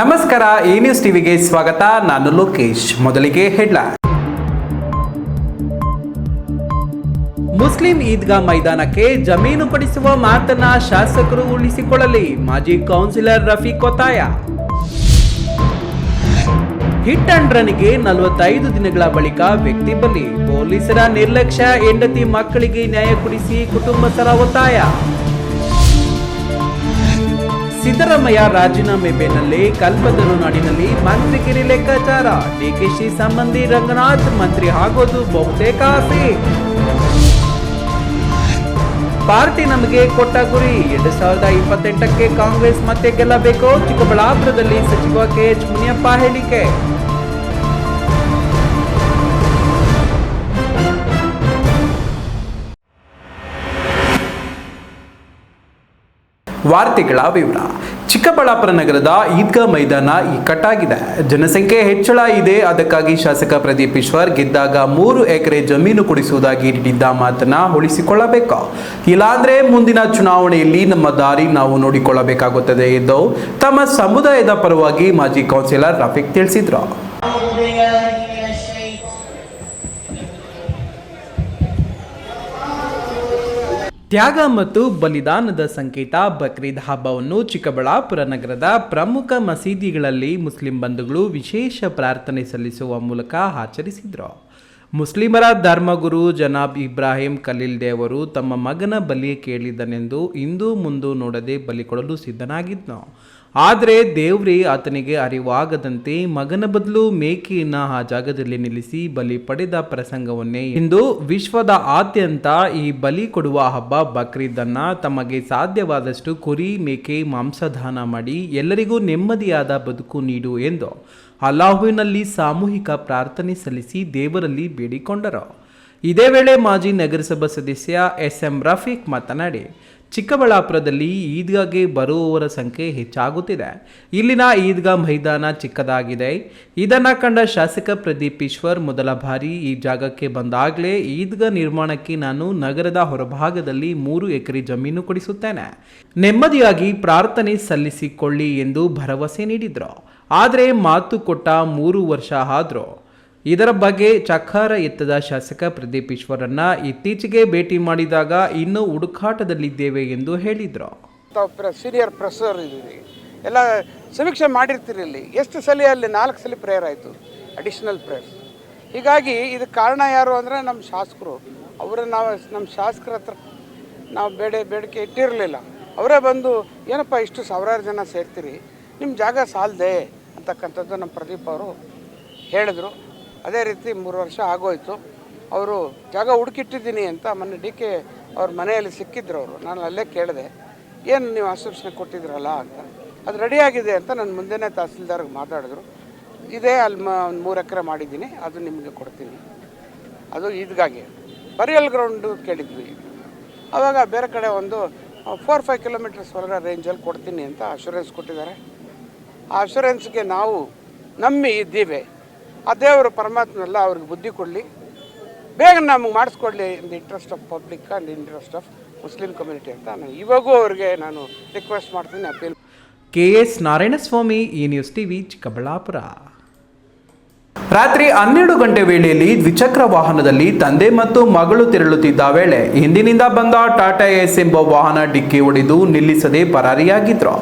ನಮಸ್ಕಾರ, ಈ ನ್ಯೂಸ್ ಟಿವಿಗೆ ಸ್ವಾಗತ. ನಾನು ಲೋಕೇಶ್. ಮೊದಲಿಗೆ ಹೆಡ್ಲೈನ್. ಮುಸ್ಲಿಂ ಈದ್ಗಾ ಮೈದಾನಕ್ಕೆ ಜಮೀನು ಕೊಡಿಸುವ ಮಾತನ್ನ ಶಾಸಕರು ಉಳಿಸಿಕೊಳ್ಳಲಿ, ಮಾಜಿ ಕೌನ್ಸಿಲರ್ ರಫೀಕ್ ಒತ್ತಾಯ. ಹಿಟ್ ಅಂಡ್ ರನ್ಗೆ 45 ದಿನಗಳ ಬಳಿಕ ವ್ಯಕ್ತಿ ಬಲಿ, ಪೊಲೀಸರ ನಿರ್ಲಕ್ಷ್ಯ, ಹೆಂಡತಿ ಮಕ್ಕಳಿಗೆ ನ್ಯಾಯ ಕೊಡಿಸಿ ಕುಟುಂಬಸ್ಥರ ಒತ್ತಾಯ. ಸಿದ್ದರಾಮಯ್ಯ ರಾಜೀನಾಮೆ ಬೆನ್ನಲ್ಲೇ ಕಲ್ಪತರು ನಾಡಿನಲ್ಲಿ ಮಂತ್ರಿಗಿರಿ ಲೆಕ್ಕಾಚಾರ, ಡಿಕೆಶಿ ಸಂಬಂಧಿ ರಂಗನಾಥ್ ಮಂತ್ರಿ ಆಗೋದು ಬಹುತೇಕ ಆಸೆ. ಪಾರ್ಟಿ ನಮಗೆ ಕೊಟ್ಟ ಗುರಿ, 2028ಕ್ಕೆ ಕಾಂಗ್ರೆಸ್ ಮತ್ತೆ ಗೆಲ್ಲಬೇಕು, ಚಿಕ್ಕಬಳ್ಳಾಪುರದಲ್ಲಿ ಸಚಿವ ಕೆಎಚ್ ಮುನಿಯಪ್ಪ ಹೇಳಿಕೆ. ವಾರ್ತೆಗಳ ವಿವರ. ಚಿಕ್ಕಬಳ್ಳಾಪುರ ನಗರದ ಈದ್ಗಾ ಮೈದಾನ ಇಕ್ಕಟ್ಟಾಗಿದೆ. ಜನಸಂಖ್ಯೆ ಹೆಚ್ಚಳ ಇದೆ. ಅದಕ್ಕಾಗಿ ಶಾಸಕ ಪ್ರದೀಪ್ ಈಶ್ವರ್ ಗೆದ್ದಾಗ 3 ಎಕರೆ ಜಮೀನು ಕೊಡಿಸುವುದಾಗಿ ನೀಡಿದ್ದ ಮಾತನ್ನ ಉಳಿಸಿಕೊಳ್ಳಬೇಕು. ಇಲ್ಲಾಂದ್ರೆ ಮುಂದಿನ ಚುನಾವಣೆಯಲ್ಲಿ ನಮ್ಮ ದಾರಿ ನಾವು ನೋಡಿಕೊಳ್ಳಬೇಕಾಗುತ್ತದೆ ಎಂದು ತಮ್ಮ ಸಮುದಾಯದ ಪರವಾಗಿ ಮಾಜಿ ಕೌನ್ಸಿಲರ್ ರಫೀಕ್ ತಿಳಿಸಿದ್ರು. ತ್ಯಾಗ ಮತ್ತು ಬಲಿದಾನದ ಸಂಕೇತ ಬಕ್ರೀದ್ ಹಬ್ಬವನ್ನು ಚಿಕ್ಕಬಳ್ಳಾಪುರ ನಗರದ ಪ್ರಮುಖ ಮಸೀದಿಗಳಲ್ಲಿ ಮುಸ್ಲಿಂ ಬಂಧುಗಳು ವಿಶೇಷ ಪ್ರಾರ್ಥನೆ ಸಲ್ಲಿಸುವ ಮೂಲಕ ಆಚರಿಸಿದರು. ಮುಸ್ಲಿಮರ ಧರ್ಮಗುರು ಜನಾಬ್ ಇಬ್ರಾಹಿಂ ಖಲೀಲ್ ದೇವರು ತಮ್ಮ ಮಗನ ಬಲಿ ಕೇಳಿದನೆಂದು ಇಂದು ಮುಂದು ನೋಡದೆ ಬಲಿ ಕೊಡಲು ಸಿದ್ಧನಾಗಿದ್ನು. ಆದರೆ ದೇವ್ರೇ ಆತನಿಗೆ ಅರಿವಾಗದಂತೆ ಮಗನ ಬದಲು ಮೇಕೆಯನ್ನ ಆ ಜಾಗದಲ್ಲಿ ನಿಲ್ಲಿಸಿ ಬಲಿ ಪಡೆದ ಪ್ರಸಂಗವನ್ನೇ ಇಂದು ವಿಶ್ವದ ಆದ್ಯಂತ ಈ ಬಲಿ ಕೊಡುವ ಹಬ್ಬ ಬಕ್ರೀದ್ ಅನ್ನ ತಮಗೆ ಸಾಧ್ಯವಾದಷ್ಟು ಕುರಿ ಮೇಕೆ ಮಾಂಸದಾನ ಮಾಡಿ ಎಲ್ಲರಿಗೂ ನೆಮ್ಮದಿಯಾದ ಬದುಕು ನೀಡು ಎಂದು ಅಲ್ಲಾಹುವಿನಲ್ಲಿ ಸಾಮೂಹಿಕ ಪ್ರಾರ್ಥನೆ ಸಲ್ಲಿಸಿ ದೇವರಲ್ಲಿ ಬೇಡಿಕೊಂಡರು. ಇದೇ ವೇಳೆ ಮಾಜಿ ನಗರಸಭಾ ಸದಸ್ಯ ಎಸ್.ಎಂ. ರಫೀಕ್ ಮಾತನಾಡಿ, ಚಿಕ್ಕಬಳ್ಳಾಪುರದಲ್ಲಿ ಈದ್ಗಾಗೆ ಬರುವವರ ಸಂಖ್ಯೆ ಹೆಚ್ಚಾಗುತ್ತಿದೆ. ಇಲ್ಲಿನ ಈದ್ಗಾ ಮೈದಾನ ಚಿಕ್ಕದಾಗಿದೆ. ಇದನ್ನು ಕಂಡ ಶಾಸಕ ಪ್ರದೀಪ್ ಈಶ್ವರ್ ಮೊದಲ ಬಾರಿ ಈ ಜಾಗಕ್ಕೆ ಬಂದಾಗಲೇ ಈದ್ಗಾ ನಿರ್ಮಾಣಕ್ಕೆ ನಾನು ನಗರದ ಹೊರಭಾಗದಲ್ಲಿ 3 ಎಕರೆ ಜಮೀನು ಕೊಡಿಸುತ್ತೇನೆ, ನೆಮ್ಮದಿಯಾಗಿ ಪ್ರಾರ್ಥನೆ ಸಲ್ಲಿಸಿಕೊಳ್ಳಿ ಎಂದು ಭರವಸೆ ನೀಡಿದ್ರು. ಆದರೆ ಮಾತು ಕೊಟ್ಟ 3 ವರ್ಷ ಆದರೂ ಇದರ ಬಗ್ಗೆ ಚಕಾರ ಎತ್ತದ ಶಾಸಕ ಪ್ರದೀಪ್ ಈಶ್ವರನ್ನ ಇತ್ತೀಚೆಗೆ ಭೇಟಿ ಮಾಡಿದಾಗ ಇನ್ನೂ ಹುಡುಕಾಟದಲ್ಲಿದ್ದೇವೆ ಎಂದು ಹೇಳಿದ್ರು. ಸೀನಿಯರ್ ಪ್ರೊಫೆಸರ್ ಇದ್ದೀವಿ, ಎಲ್ಲ ಸಮೀಕ್ಷೆ ಮಾಡಿರ್ತೀರಿ. ಇಲ್ಲಿ ಎಷ್ಟು ಸಲ ಅಲ್ಲಿ 4 ಸಲ ಪ್ರೇಯರ್ ಆಯಿತು, ಅಡಿಷನಲ್ ಪ್ರೇಯರ್ಸ್. ಹೀಗಾಗಿ ಇದಕ್ಕೆ ಕಾರಣ ಯಾರು ಅಂದರೆ ನಮ್ಮ ಶಾಸಕರು. ನಮ್ಮ ಶಾಸಕರ ಹತ್ರ ನಾವು ಬೇಡಿಕೆ ಇಟ್ಟಿರಲಿಲ್ಲ. ಅವರೇ ಬಂದು ಏನಪ್ಪ ಇಷ್ಟು ಸಾವಿರಾರು ಜನ ಸೇರ್ತೀರಿ, ನಿಮ್ಮ ಜಾಗ ಸಾಲದೆ ಅಂತಕ್ಕಂಥದ್ದು ನಮ್ಮ ಪ್ರದೀಪ್ ಅವರು ಹೇಳಿದ್ರು. ಅದೇ ರೀತಿ 3 ವರ್ಷ ಆಗೋಯ್ತು. ಅವರು ಜಾಗ ಹುಡುಕಿಟ್ಟಿದ್ದೀನಿ ಅಂತ ಮೊನ್ನೆ ಡಿ.ಕೆ ಅವ್ರ ಮನೆಯಲ್ಲಿ ಸಿಕ್ಕಿದ್ರು ಅವರು. ನಾನು ಅಲ್ಲೇ ಕೇಳಿದೆ, ಏನು ನೀವು ಆಶ್ವಾಸನೆ ಕೊಟ್ಟಿದ್ರಲ್ಲ ಅಂತ. ಅದು ರೆಡಿಯಾಗಿದೆ ಅಂತ ನನ್ನ ಮುಂದೆನೇ ತಹಸೀಲ್ದಾರ್ಗೆ ಮಾತಾಡಿದ್ರು. ಇದೇ ಅಲ್ಲಿ 3 ಎಕರೆ ಮಾಡಿದ್ದೀನಿ, ಅದು ನಿಮಗೆ ಕೊಡ್ತೀನಿ. ಅದು ಈದ್ಗಾಗಿ ಬರಿಯಲ್ ಗ್ರೌಂಡು ಕೇಳಿದ್ವಿ. ಆವಾಗ ಬೇರೆ ಕಡೆ ಒಂದು 4-5 ಕಿಲೋಮೀಟರ್ಸ್ ಹೊರಗೆ ರೇಂಜಲ್ಲಿ ಕೊಡ್ತೀನಿ ಅಂತ ಅಶ್ಯೂರೆನ್ಸ್ ಕೊಟ್ಟಿದ್ದಾರೆ. ಆ ಅಶ್ಯೂರೆನ್ಸ್ಗೆ ನಾವು ನಂಬಿ ಇದ್ದೀವಿ. ಆ ದೇವರು ಪರಮಾತ್ಮನೆಲ್ಲ ಅವ್ರಿಗೆ ಬುದ್ಧಿ ಕೊಡಲಿ, ಬೇಗ ನಮಗೆ ಮಾಡಿಸ್ಕೊಡ್ಲಿ, in the interest of public and interest of Muslim community ಅಂತ ನಾನು ಇವಾಗೂ ಅವ್ರಿಗೆ ನಾನು ರಿಕ್ವೆಸ್ಟ್ ಮಾಡ್ತೀನಿ, ಅಪೀಲ್. ಕೆಎಸ್ ನಾರಾಯಣಸ್ವಾಮಿ, ಈ ನ್ಯೂಸ್ ಟಿವಿ, ಚಿಕ್ಕಬಳ್ಳಾಪುರ. ರಾತ್ರಿ 12 ಗಂಟೆ ವೇಳೆಯಲ್ಲಿ ದ್ವಿಚಕ್ರ ವಾಹನದಲ್ಲಿ ತಂದೆ ಮತ್ತು ಮಗಳು ತೆರಳುತ್ತಿದ್ದ ವೇಳೆ ಹಿಂದಿನಿಂದ ಬಂದ ಟಾಟಾ ಏಸ್ ಎಂಬ ವಾಹನ ಡಿಕ್ಕಿ ಹೊಡೆದು ನಿಲ್ಲಿಸದೆ ಪರಾರಿಯಾಗಿದ್ರು.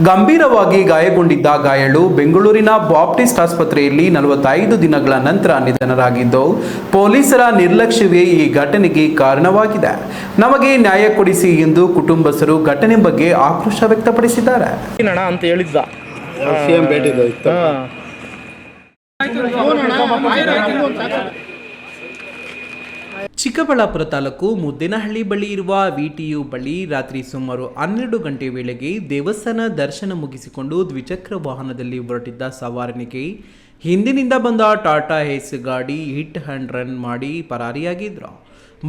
ಗಂಭೀರವಾಗಿ ಗಾಯಗೊಂಡಿದ್ದ ಗಾಯಾಳು ಬೆಂಗಳೂರಿನ ಬಾಪ್ಟಿಸ್ಟ್ ಆಸ್ಪತ್ರೆಯಲ್ಲಿ 45 ದಿನಗಳ ನಂತರ ನಿಧನರಾಗಿದ್ದು, ಪೊಲೀಸರ ನಿರ್ಲಕ್ಷ್ಯವೇ ಈ ಘಟನೆಗೆ ಕಾರಣವಾಗಿದೆ. ನಮಗೆ ನ್ಯಾಯ ಕೊಡಿಸಿ ಎಂದು ಕುಟುಂಬಸ್ಥರು ಘಟನೆ ಬಗ್ಗೆ ಆಕ್ರೋಶ ವ್ಯಕ್ತಪಡಿಸಿದ್ದಾರೆ. ಚಿಕ್ಕಬಳ್ಳಾಪುರ ತಾಲೂಕು ಮುದ್ದೇನಹಳ್ಳಿ ಬಳಿ ಇರುವ ವಿಟಿಯು ಬಳಿ ರಾತ್ರಿ ಸುಮಾರು 12 ಗಂಟೆ ವೇಳೆಗೆ ದೇವಸ್ಥಾನ ದರ್ಶನ ಮುಗಿಸಿಕೊಂಡು ದ್ವಿಚಕ್ರ ವಾಹನದಲ್ಲಿ ಹೊರಟಿದ್ದ ಸವಾರನಿಗೆ ಹಿಂದಿನಿಂದ ಬಂದ ಟಾಟಾ ಏಸ್ ಗಾಡಿ ಹಿಟ್ ಅಂಡ್ ರನ್ ಮಾಡಿ ಪರಾರಿಯಾಗಿದ್ರು.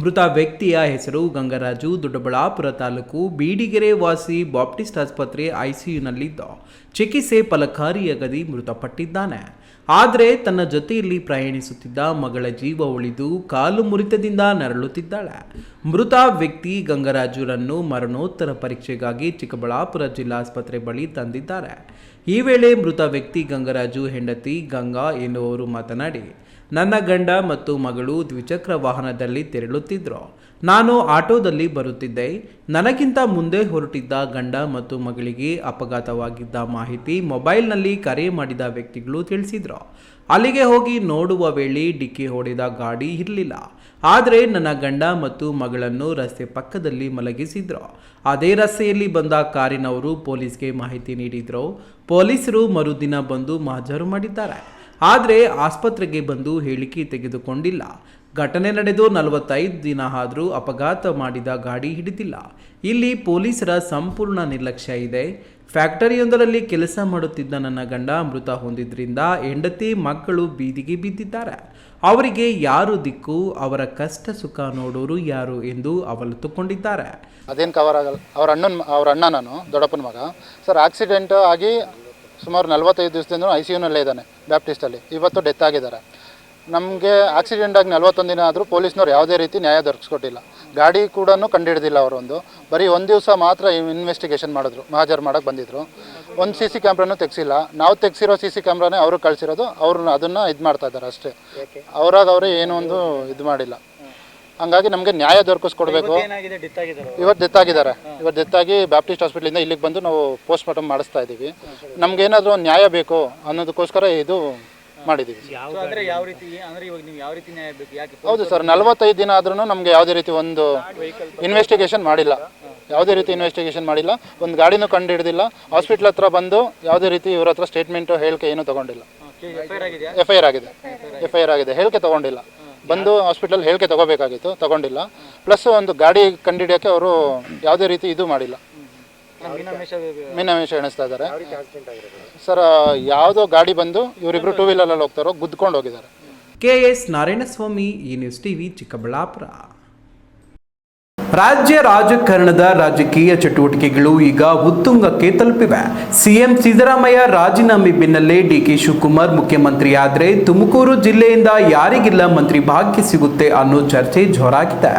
ಮೃತ ವ್ಯಕ್ತಿಯ ಹೆಸರು ಗಂಗರಾಜು, ದೊಡ್ಡಬಳ್ಳಾಪುರ ತಾಲೂಕು ಬೀಡಿಗೆರೆ ವಾಸಿ, ಬಾಪ್ಟಿಸ್ಟ್ ಆಸ್ಪತ್ರೆ ಐಸಿಯುನಲ್ಲಿದ್ದ ಚಿಕಿತ್ಸೆ ಫಲಕಾರಿಯಾಗದೆ ಮೃತಪಟ್ಟಿದ್ದಾನೆ. ಆದರೆ ತನ್ನ ಜೊತೆಯಲ್ಲಿ ಪ್ರಯಾಣಿಸುತ್ತಿದ್ದ ಮಗಳ ಜೀವ ಉಳಿದು ಕಾಲು ಮುರಿತದಿಂದ ನರಳುತ್ತಿದ್ದಾಳೆ. ಮೃತ ವ್ಯಕ್ತಿ ಗಂಗರಾಜುರನ್ನು ಮರಣೋತ್ತರ ಪರೀಕ್ಷೆಗಾಗಿ ಚಿಕ್ಕಬಳ್ಳಾಪುರ ಜಿಲ್ಲಾಸ್ಪತ್ರೆ ಬಳಿ ತಂದಿದ್ದಾರೆ. ಈ ವೇಳೆ ಮೃತ ವ್ಯಕ್ತಿ ಗಂಗರಾಜು ಹೆಂಡತಿ ಗಂಗಾ ಎನ್ನುವರು ಮಾತನಾಡಿ, ನನ್ನ ಗಂಡ ಮತ್ತು ಮಗಳು ದ್ವಿಚಕ್ರ ವಾಹನದಲ್ಲಿ ತೆರಳುತ್ತಿದ್ದರು. ನಾನು ಆಟೋದಲ್ಲಿ ಬರುತ್ತಿದ್ದೆ. ನನಗಿಂತ ಮುಂದೆ ಹೊರಟಿದ್ದ ಗಂಡ ಮತ್ತು ಮಗಳಿಗೆ ಅಪಘಾತವಾಗಿದ್ದ ಮಾಹಿತಿ ಮೊಬೈಲ್ನಲ್ಲಿ ಕರೆ ಮಾಡಿದ ವ್ಯಕ್ತಿಗಳು ತಿಳಿಸಿದ್ರು. ಅಲ್ಲಿಗೆ ಹೋಗಿ ನೋಡುವ ವೇಳೆ ಡಿಕ್ಕಿ ಹೊಡೆದ ಗಾಡಿ ಇರಲಿಲ್ಲ. ಆದರೆ ನನ್ನ ಗಂಡ ಮತ್ತು ಮಗಳನ್ನು ರಸ್ತೆ ಪಕ್ಕದಲ್ಲಿ ಮಲಗಿಸಿದ್ರು. ಅದೇ ರಸ್ತೆಯಲ್ಲಿ ಬಂದ ಕಾರಿನವರು ಪೊಲೀಸ್ಗೆ ಮಾಹಿತಿ ನೀಡಿದ್ರು. ಪೊಲೀಸರು ಮರುದಿನ ಬಂದು ಮಹಜರು ಮಾಡಿದ್ದಾರೆ. ಆದರೆ ಆಸ್ಪತ್ರೆಗೆ ಬಂದು ಹೇಳಿಕೆ ತೆಗೆದುಕೊಂಡಿಲ್ಲ. ಘಟನೆ ನಡೆದು 45 ದಿನ ಆದರೂ ಅಪಘಾತ ಮಾಡಿದ ಗಾಡಿ ಹಿಡಿದಿಲ್ಲ. ಇಲ್ಲಿ ಪೊಲೀಸರ ಸಂಪೂರ್ಣ ನಿರ್ಲಕ್ಷ್ಯ ಇದೆ. ಫ್ಯಾಕ್ಟರಿಯೊಂದರಲ್ಲಿ ಕೆಲಸ ಮಾಡುತ್ತಿದ್ದ ನನ್ನ ಗಂಡ ಮೃತ ಹೊಂದಿದ್ರಿಂದ ಹೆಂಡತಿ ಮಕ್ಕಳು ಬೀದಿಗೆ ಬಿದ್ದಿದ್ದಾರೆ. ಅವರಿಗೆ ಯಾರು ದಿಕ್ಕು, ಅವರ ಕಷ್ಟ ಸುಖ ನೋಡೋರು ಯಾರು ಎಂದು ಅವಲತ್ತುಕೊಂಡಿದ್ದಾರೆ. ಅದೇನು ಕವರ್ ಆಗಲ್ಲ. ಅವ್ರ ಅಣ್ಣ ನಾನು ದೊಡ್ಡಪ್ಪನ ಮಗ ಸರ್. ಆಕ್ಸಿಡೆಂಟ್ ಆಗಿ ಸುಮಾರು 45 ದಿವಸದಿಂದ ICUನಲ್ಲೇ ಇದ್ದಾನೆ ಬ್ಯಾಪ್ಟಿಸ್ಟಲ್ಲಿ. ಇವತ್ತು ಡೆತ್ ಆಗಿದ್ದಾರೆ. ನಮಗೆ ಆಕ್ಸಿಡೆಂಟ್ ಆಗಿ 41 ದಿನ ಆದರೂ ಪೊಲೀಸ್ನವ್ರು ಯಾವುದೇ ರೀತಿ ನ್ಯಾಯ ದೊರಕಿಸ್ಕೊಟ್ಟಿಲ್ಲ. ಗಾಡಿ ಕೂಡ ಕಂಡುಹಿಡಿದಿಲ್ಲ ಅವರೊಂದು. ಬರೀ ಒಂದು ದಿವಸ ಮಾತ್ರ ಇನ್ವೆಸ್ಟಿಗೇಷನ್ ಮಾಡಿದ್ರು, ಮಹಾಜರ್ ಮಾಡೋಕ್ಕೆ ಬಂದಿದ್ರು. ಒಂದು CC ಕ್ಯಾಮ್ರಾನೂ ತೆಗ್ಸಿಲ್ಲ. ನಾವು ತೆಗ್ಸಿರೋ CC ಕ್ಯಾಮ್ರಾನೇ ಅವರು ಕಳಿಸಿರೋದು. ಅವ್ರನ್ನ ಅದನ್ನು ಇದು ಮಾಡ್ತಾ ಇದ್ದಾರೆ ಅಷ್ಟೇ. ಅವರೇ ಏನೋ ಒಂದು ಇದು ಮಾಡಿಲ್ಲ. ಹಂಗಾಗಿ ನಮಗೆ ನ್ಯಾಯ ದೊರಕಿಸ್ಕೊಡ್ಬೇಕು. ಇವತ್ತು ಡೆತ್ ಆಗಿದ್ದಾರೆ. ಇವತ್ತು ಡೆತ್ ಆಗಿ ಬ್ಯಾಪ್ಟಿಸ್ಟ್ ಹಾಸ್ಪಿಟ್ಲಿಂದ ಇಲ್ಲಿಗೆ ಬಂದು ನಾವು ಪೋಸ್ಟ್ ಮಾರ್ಟಮ್ ಮಾಡಿಸ್ತಾ ಇದ್ದೀವಿ. ನಮಗೇನಾದರೂ ಒಂದು ನ್ಯಾಯ ಬೇಕು ಅನ್ನೋದಕ್ಕೋಸ್ಕರ ಇದು ಮಾಡಿದ್ದೀವಿ. ಹೌದು ಸರ್, 45 ದಿನ ಆದ್ರೂ ನಮಗೆ ಯಾವುದೇ ರೀತಿ ಒಂದು ಇನ್ವೆಸ್ಟಿಗೇಷನ್ ಮಾಡಿಲ್ಲ. ಯಾವುದೇ ರೀತಿ ಇನ್ವೆಸ್ಟಿಗೇಷನ್ ಮಾಡಿಲ್ಲ. ಒಂದು ಗಾಡಿನೂ ಕಂಡು ಹಿಡಿದಿಲ್ಲ. ಹಾಸ್ಪಿಟ್ಲ್ ಹತ್ರ ಬಂದು ಯಾವುದೇ ರೀತಿ ಇವ್ರ ಹತ್ರ ಸ್ಟೇಟ್ಮೆಂಟು ಹೇಳಿಕೆ ಏನೂ ತೊಗೊಂಡಿಲ್ಲ. FIR ಆಗಿದೆ. ಹೇಳಿಕೆ ತೊಗೊಂಡಿಲ್ಲ. ಬಂದು ಹಾಸ್ಪಿಟಲ್ ಹೇಳಿಕೆ ತೊಗೋಬೇಕಾಗಿತ್ತು, ತೊಗೊಂಡಿಲ್ಲ. ಪ್ಲಸ್ ಒಂದು ಗಾಡಿ ಕಂಡುಹಿಡಿಯೋಕ್ಕೆ ಅವರು ಯಾವುದೇ ರೀತಿ ಇದು ಮಾಡಿಲ್ಲ. ಮೀನಾಮೇಷ ಎಣಿಸ್ತಾ ಇದ್ದಾರೆ ಸರ್. ಯಾವುದೋ ಗಾಡಿ ಬಂದು ಇವರಿಬ್ರು 2 ವೀಲರಲ್ಲಿ ಹೋಗ್ತಾರೋ ಗುದ್ಕೊಂಡು ಹೋಗಿದ್ದಾರೆ. KS ನಾರಾಯಣಸ್ವಾಮಿ, ಈ ನ್ಯೂಸ್ ಟಿವಿ, ಚಿಕ್ಕಬಳ್ಳಾಪುರ. ರಾಜ್ಯ ರಾಜಕಾರಣದ ರಾಜಕೀಯ ಚಟುವಟಿಕೆಗಳು ಈಗ ಉತ್ತುಂಗಕ್ಕೆ ತಲುಪಿವೆ. ಸಿಎಂ ಸಿದ್ದರಾಮಯ್ಯ ರಾಜೀನಾಮೆ ಬೆನ್ನಲ್ಲೇ DK ಶಿವಕುಮಾರ್ ಮುಖ್ಯಮಂತ್ರಿಯಾದರೆ ತುಮಕೂರು ಜಿಲ್ಲೆಯಿಂದ ಯಾರಿಗೆಲ್ಲ ಮಂತ್ರಿ ಭಾಗ್ಯ ಸಿಗುತ್ತೆ ಅನ್ನೋ ಚರ್ಚೆ ಜೋರಾಗಿದೆ.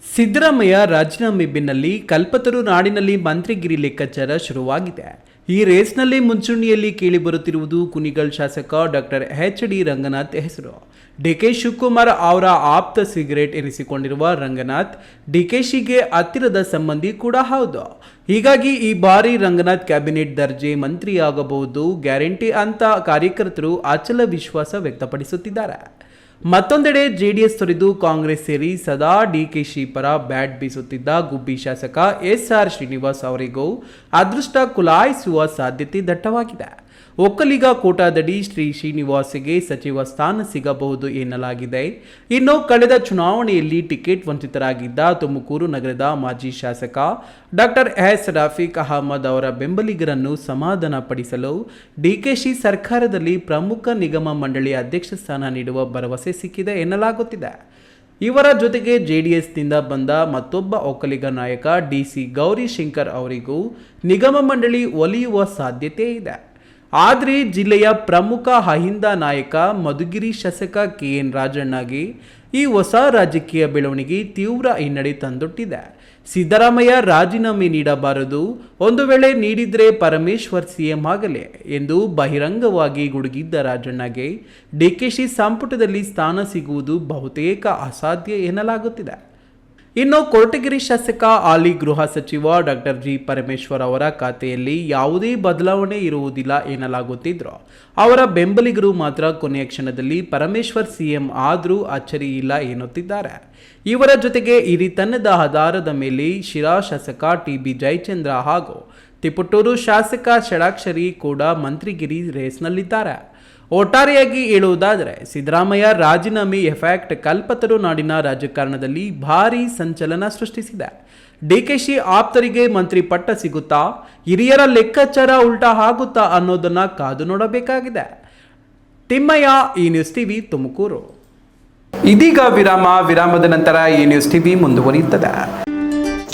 ಸಿದ್ದರಾಮಯ್ಯ ರಾಜೀನಾಮೆ ಬೆನ್ನಲ್ಲಿ ಕಲ್ಪತರು ನಾಡಿನಲ್ಲಿ ಮಂತ್ರಿಗಿರಿ ಲೆಕ್ಕಾಚಾರ ಶುರುವಾಗಿದೆ. ಈ ರೇಸ್ನಲ್ಲಿ ಮುಂಚೂಣಿಯಲ್ಲಿ ಕೇಳಿಬರುತ್ತಿರುವುದು ಕುಣಿಗಲ್ ಶಾಸಕ ಡಾಕ್ಟರ್ HD ರಂಗನಾಥ್ ಹೆಸರು. DK ಶಿವಕುಮಾರ್ ಅವರ ಆಪ್ತ ಸಿಗರೇಟ್ ಎನಿಸಿಕೊಂಡಿರುವ ರಂಗನಾಥ್ DKಶಿಗೆ ಹತ್ತಿರದ ಸಂಬಂಧಿ ಕೂಡ ಹೌದು. ಹೀಗಾಗಿ ಈ ಬಾರಿ ರಂಗನಾಥ್ ಕ್ಯಾಬಿನೆಟ್ ದರ್ಜೆ ಮಂತ್ರಿಯಾಗಬಹುದು ಗ್ಯಾರಂಟಿ ಅಂತ ಕಾರ್ಯಕರ್ತರು ಅಚಲ ವಿಶ್ವಾಸ ವ್ಯಕ್ತಪಡಿಸುತ್ತಿದ್ದಾರೆ. ಮತ್ತೊಂದೆಡೆ JDS ತೊರೆದು ಕಾಂಗ್ರೆಸ್ ಸೇರಿ ಸದಾ DKಶಿ ಪರ ಬ್ಯಾಟ್ ಬೀಸುತ್ತಿದ್ದ ಗುಬ್ಬಿ ಶಾಸಕ SR ಶ್ರೀನಿವಾಸ್ ಅವರಿಗೂ ಅದೃಷ್ಟ ಕುಲಾಯಿಸುವ ಸಾಧ್ಯತೆ ದಟ್ಟವಾಗಿದೆ. ಒಕ್ಕಲಿಗ ಕೋಟಾದಡಿ ಶ್ರೀನಿವಾಸ್ಗೆ ಸಚಿವ ಸ್ಥಾನ ಸಿಗಬಹುದು ಎನ್ನಲಾಗಿದೆ. ಇನ್ನು ಕಳೆದ ಚುನಾವಣೆಯಲ್ಲಿ ಟಿಕೆಟ್ ವಂಚಿತರಾಗಿದ್ದ ತುಮಕೂರು ನಗರದ ಮಾಜಿ ಶಾಸಕ ಡಾಕ್ಟರ್ S ರಫೀಕ್ ಅಹಮದ್ ಅವರ ಬೆಂಬಲಿಗರನ್ನು ಸಮಾಧಾನ ಪಡಿಸಲು DKಶಿ ಸರ್ಕಾರದಲ್ಲಿ ಪ್ರಮುಖ ನಿಗಮ ಮಂಡಳಿ ಅಧ್ಯಕ್ಷ ಸ್ಥಾನ ನೀಡುವ ಭರವಸೆ ಸಿಕ್ಕಿದೆ ಎನ್ನಲಾಗುತ್ತಿದೆ. ಇವರ ಜೊತೆಗೆ JDSನಿಂದ ಬಂದ ಮತ್ತೊಬ್ಬ ಒಕ್ಕಲಿಗ ನಾಯಕ DC ಗೌರಿಶಂಕರ್ ಅವರಿಗೂ ನಿಗಮ ಮಂಡಳಿ ಒಲಿಯುವ ಸಾಧ್ಯತೆ ಇದೆ. ಆದರೆ ಜಿಲ್ಲೆಯ ಪ್ರಮುಖ ಅಹಿಂದ ನಾಯಕ ಮಧುಗಿರಿ ಶಾಸಕ KN ರಾಜಣ್ಣಗೆ ಈ ಹೊಸ ರಾಜಕೀಯ ಬೆಳವಣಿಗೆ ತೀವ್ರ ಹಿನ್ನಡೆ ತಂದೊಡ್ಡಿದೆ. ಸಿದ್ದರಾಮಯ್ಯ ರಾಜೀನಾಮೆ ನೀಡಬಾರದು, ಒಂದು ವೇಳೆ ನೀಡಿದರೆ ಪರಮೇಶ್ವರ್ CM ಆಗಲೇ ಎಂದು ಬಹಿರಂಗವಾಗಿ ಗುಡುಗಿದ್ದ ರಾಜಣ್ಣಗೆ DKಶಿ ಸಂಪುಟದಲ್ಲಿ ಸ್ಥಾನ ಸಿಗುವುದು ಬಹುತೇಕ ಅಸಾಧ್ಯ ಎನ್ನಲಾಗುತ್ತಿದೆ. ಇನ್ನು ಕೊರಟಗೆರೆ ಶಾಸಕ ಹಾಲಿ ಗೃಹ ಸಚಿವ ಡಾಕ್ಟರ್ G ಪರಮೇಶ್ವರ್ ಅವರ ಖಾತೆಯಲ್ಲಿ ಯಾವುದೇ ಬದಲಾವಣೆ ಇರುವುದಿಲ್ಲ ಎನ್ನಲಾಗುತ್ತಿದ್ರು. ಅವರ ಬೆಂಬಲಿಗರು ಮಾತ್ರ ಕೊನೆಯ ಕ್ಷಣದಲ್ಲಿ ಪರಮೇಶ್ವರ್ CM ಆದರೂ ಅಚ್ಚರಿ ಇಲ್ಲ ಎನ್ನುತ್ತಿದ್ದಾರೆ. ಇವರ ಜೊತೆಗೆ ಹಿರಿತನದ ಆಧಾರದ ಮೇಲೆ ಶಿರಾ ಶಾಸಕ TB ಜಯಚಂದ್ರ ಹಾಗೂ ತಿಪಟೂರು ಶಾಸಕ ಷಡಾಕ್ಷರಿ ಕೂಡ ಮಂತ್ರಿಗಿರಿ ರೇಸ್ನಲ್ಲಿದ್ದಾರೆ. ಒಟ್ಟಾರೆಯಾಗಿ ಹೇಳುವುದಾದರೆ ಸಿದ್ದರಾಮಯ್ಯ ರಾಜೀನಾಮೆ ಎಫೆಕ್ಟ್ ಕಲ್ಪತರು ನಾಡಿನ ರಾಜಕಾರಣದಲ್ಲಿ ಭಾರೀ ಸಂಚಲನ ಸೃಷ್ಟಿಸಿದೆ. DKಶಿ ಆಪ್ತರಿಗೆ ಮಂತ್ರಿ ಪಟ್ಟ ಸಿಗುತ್ತಾ, ಹಿರಿಯರ ಲೆಕ್ಕಾಚಾರ ಉಲ್ಟಾ ಆಗುತ್ತಾ ಅನ್ನೋದನ್ನ ಕಾದು ನೋಡಬೇಕಾಗಿದೆ. ತಿಮ್ಮಯ್ಯ, ಈ ನ್ಯೂಸ್ ಟಿವಿ, ತುಮಕೂರು. ಇದೀಗ ವಿರಾಮದ ನಂತರ ಈ ನ್ಯೂಸ್ ಟಿವಿ ಮುಂದುವರಿಯುತ್ತದೆ.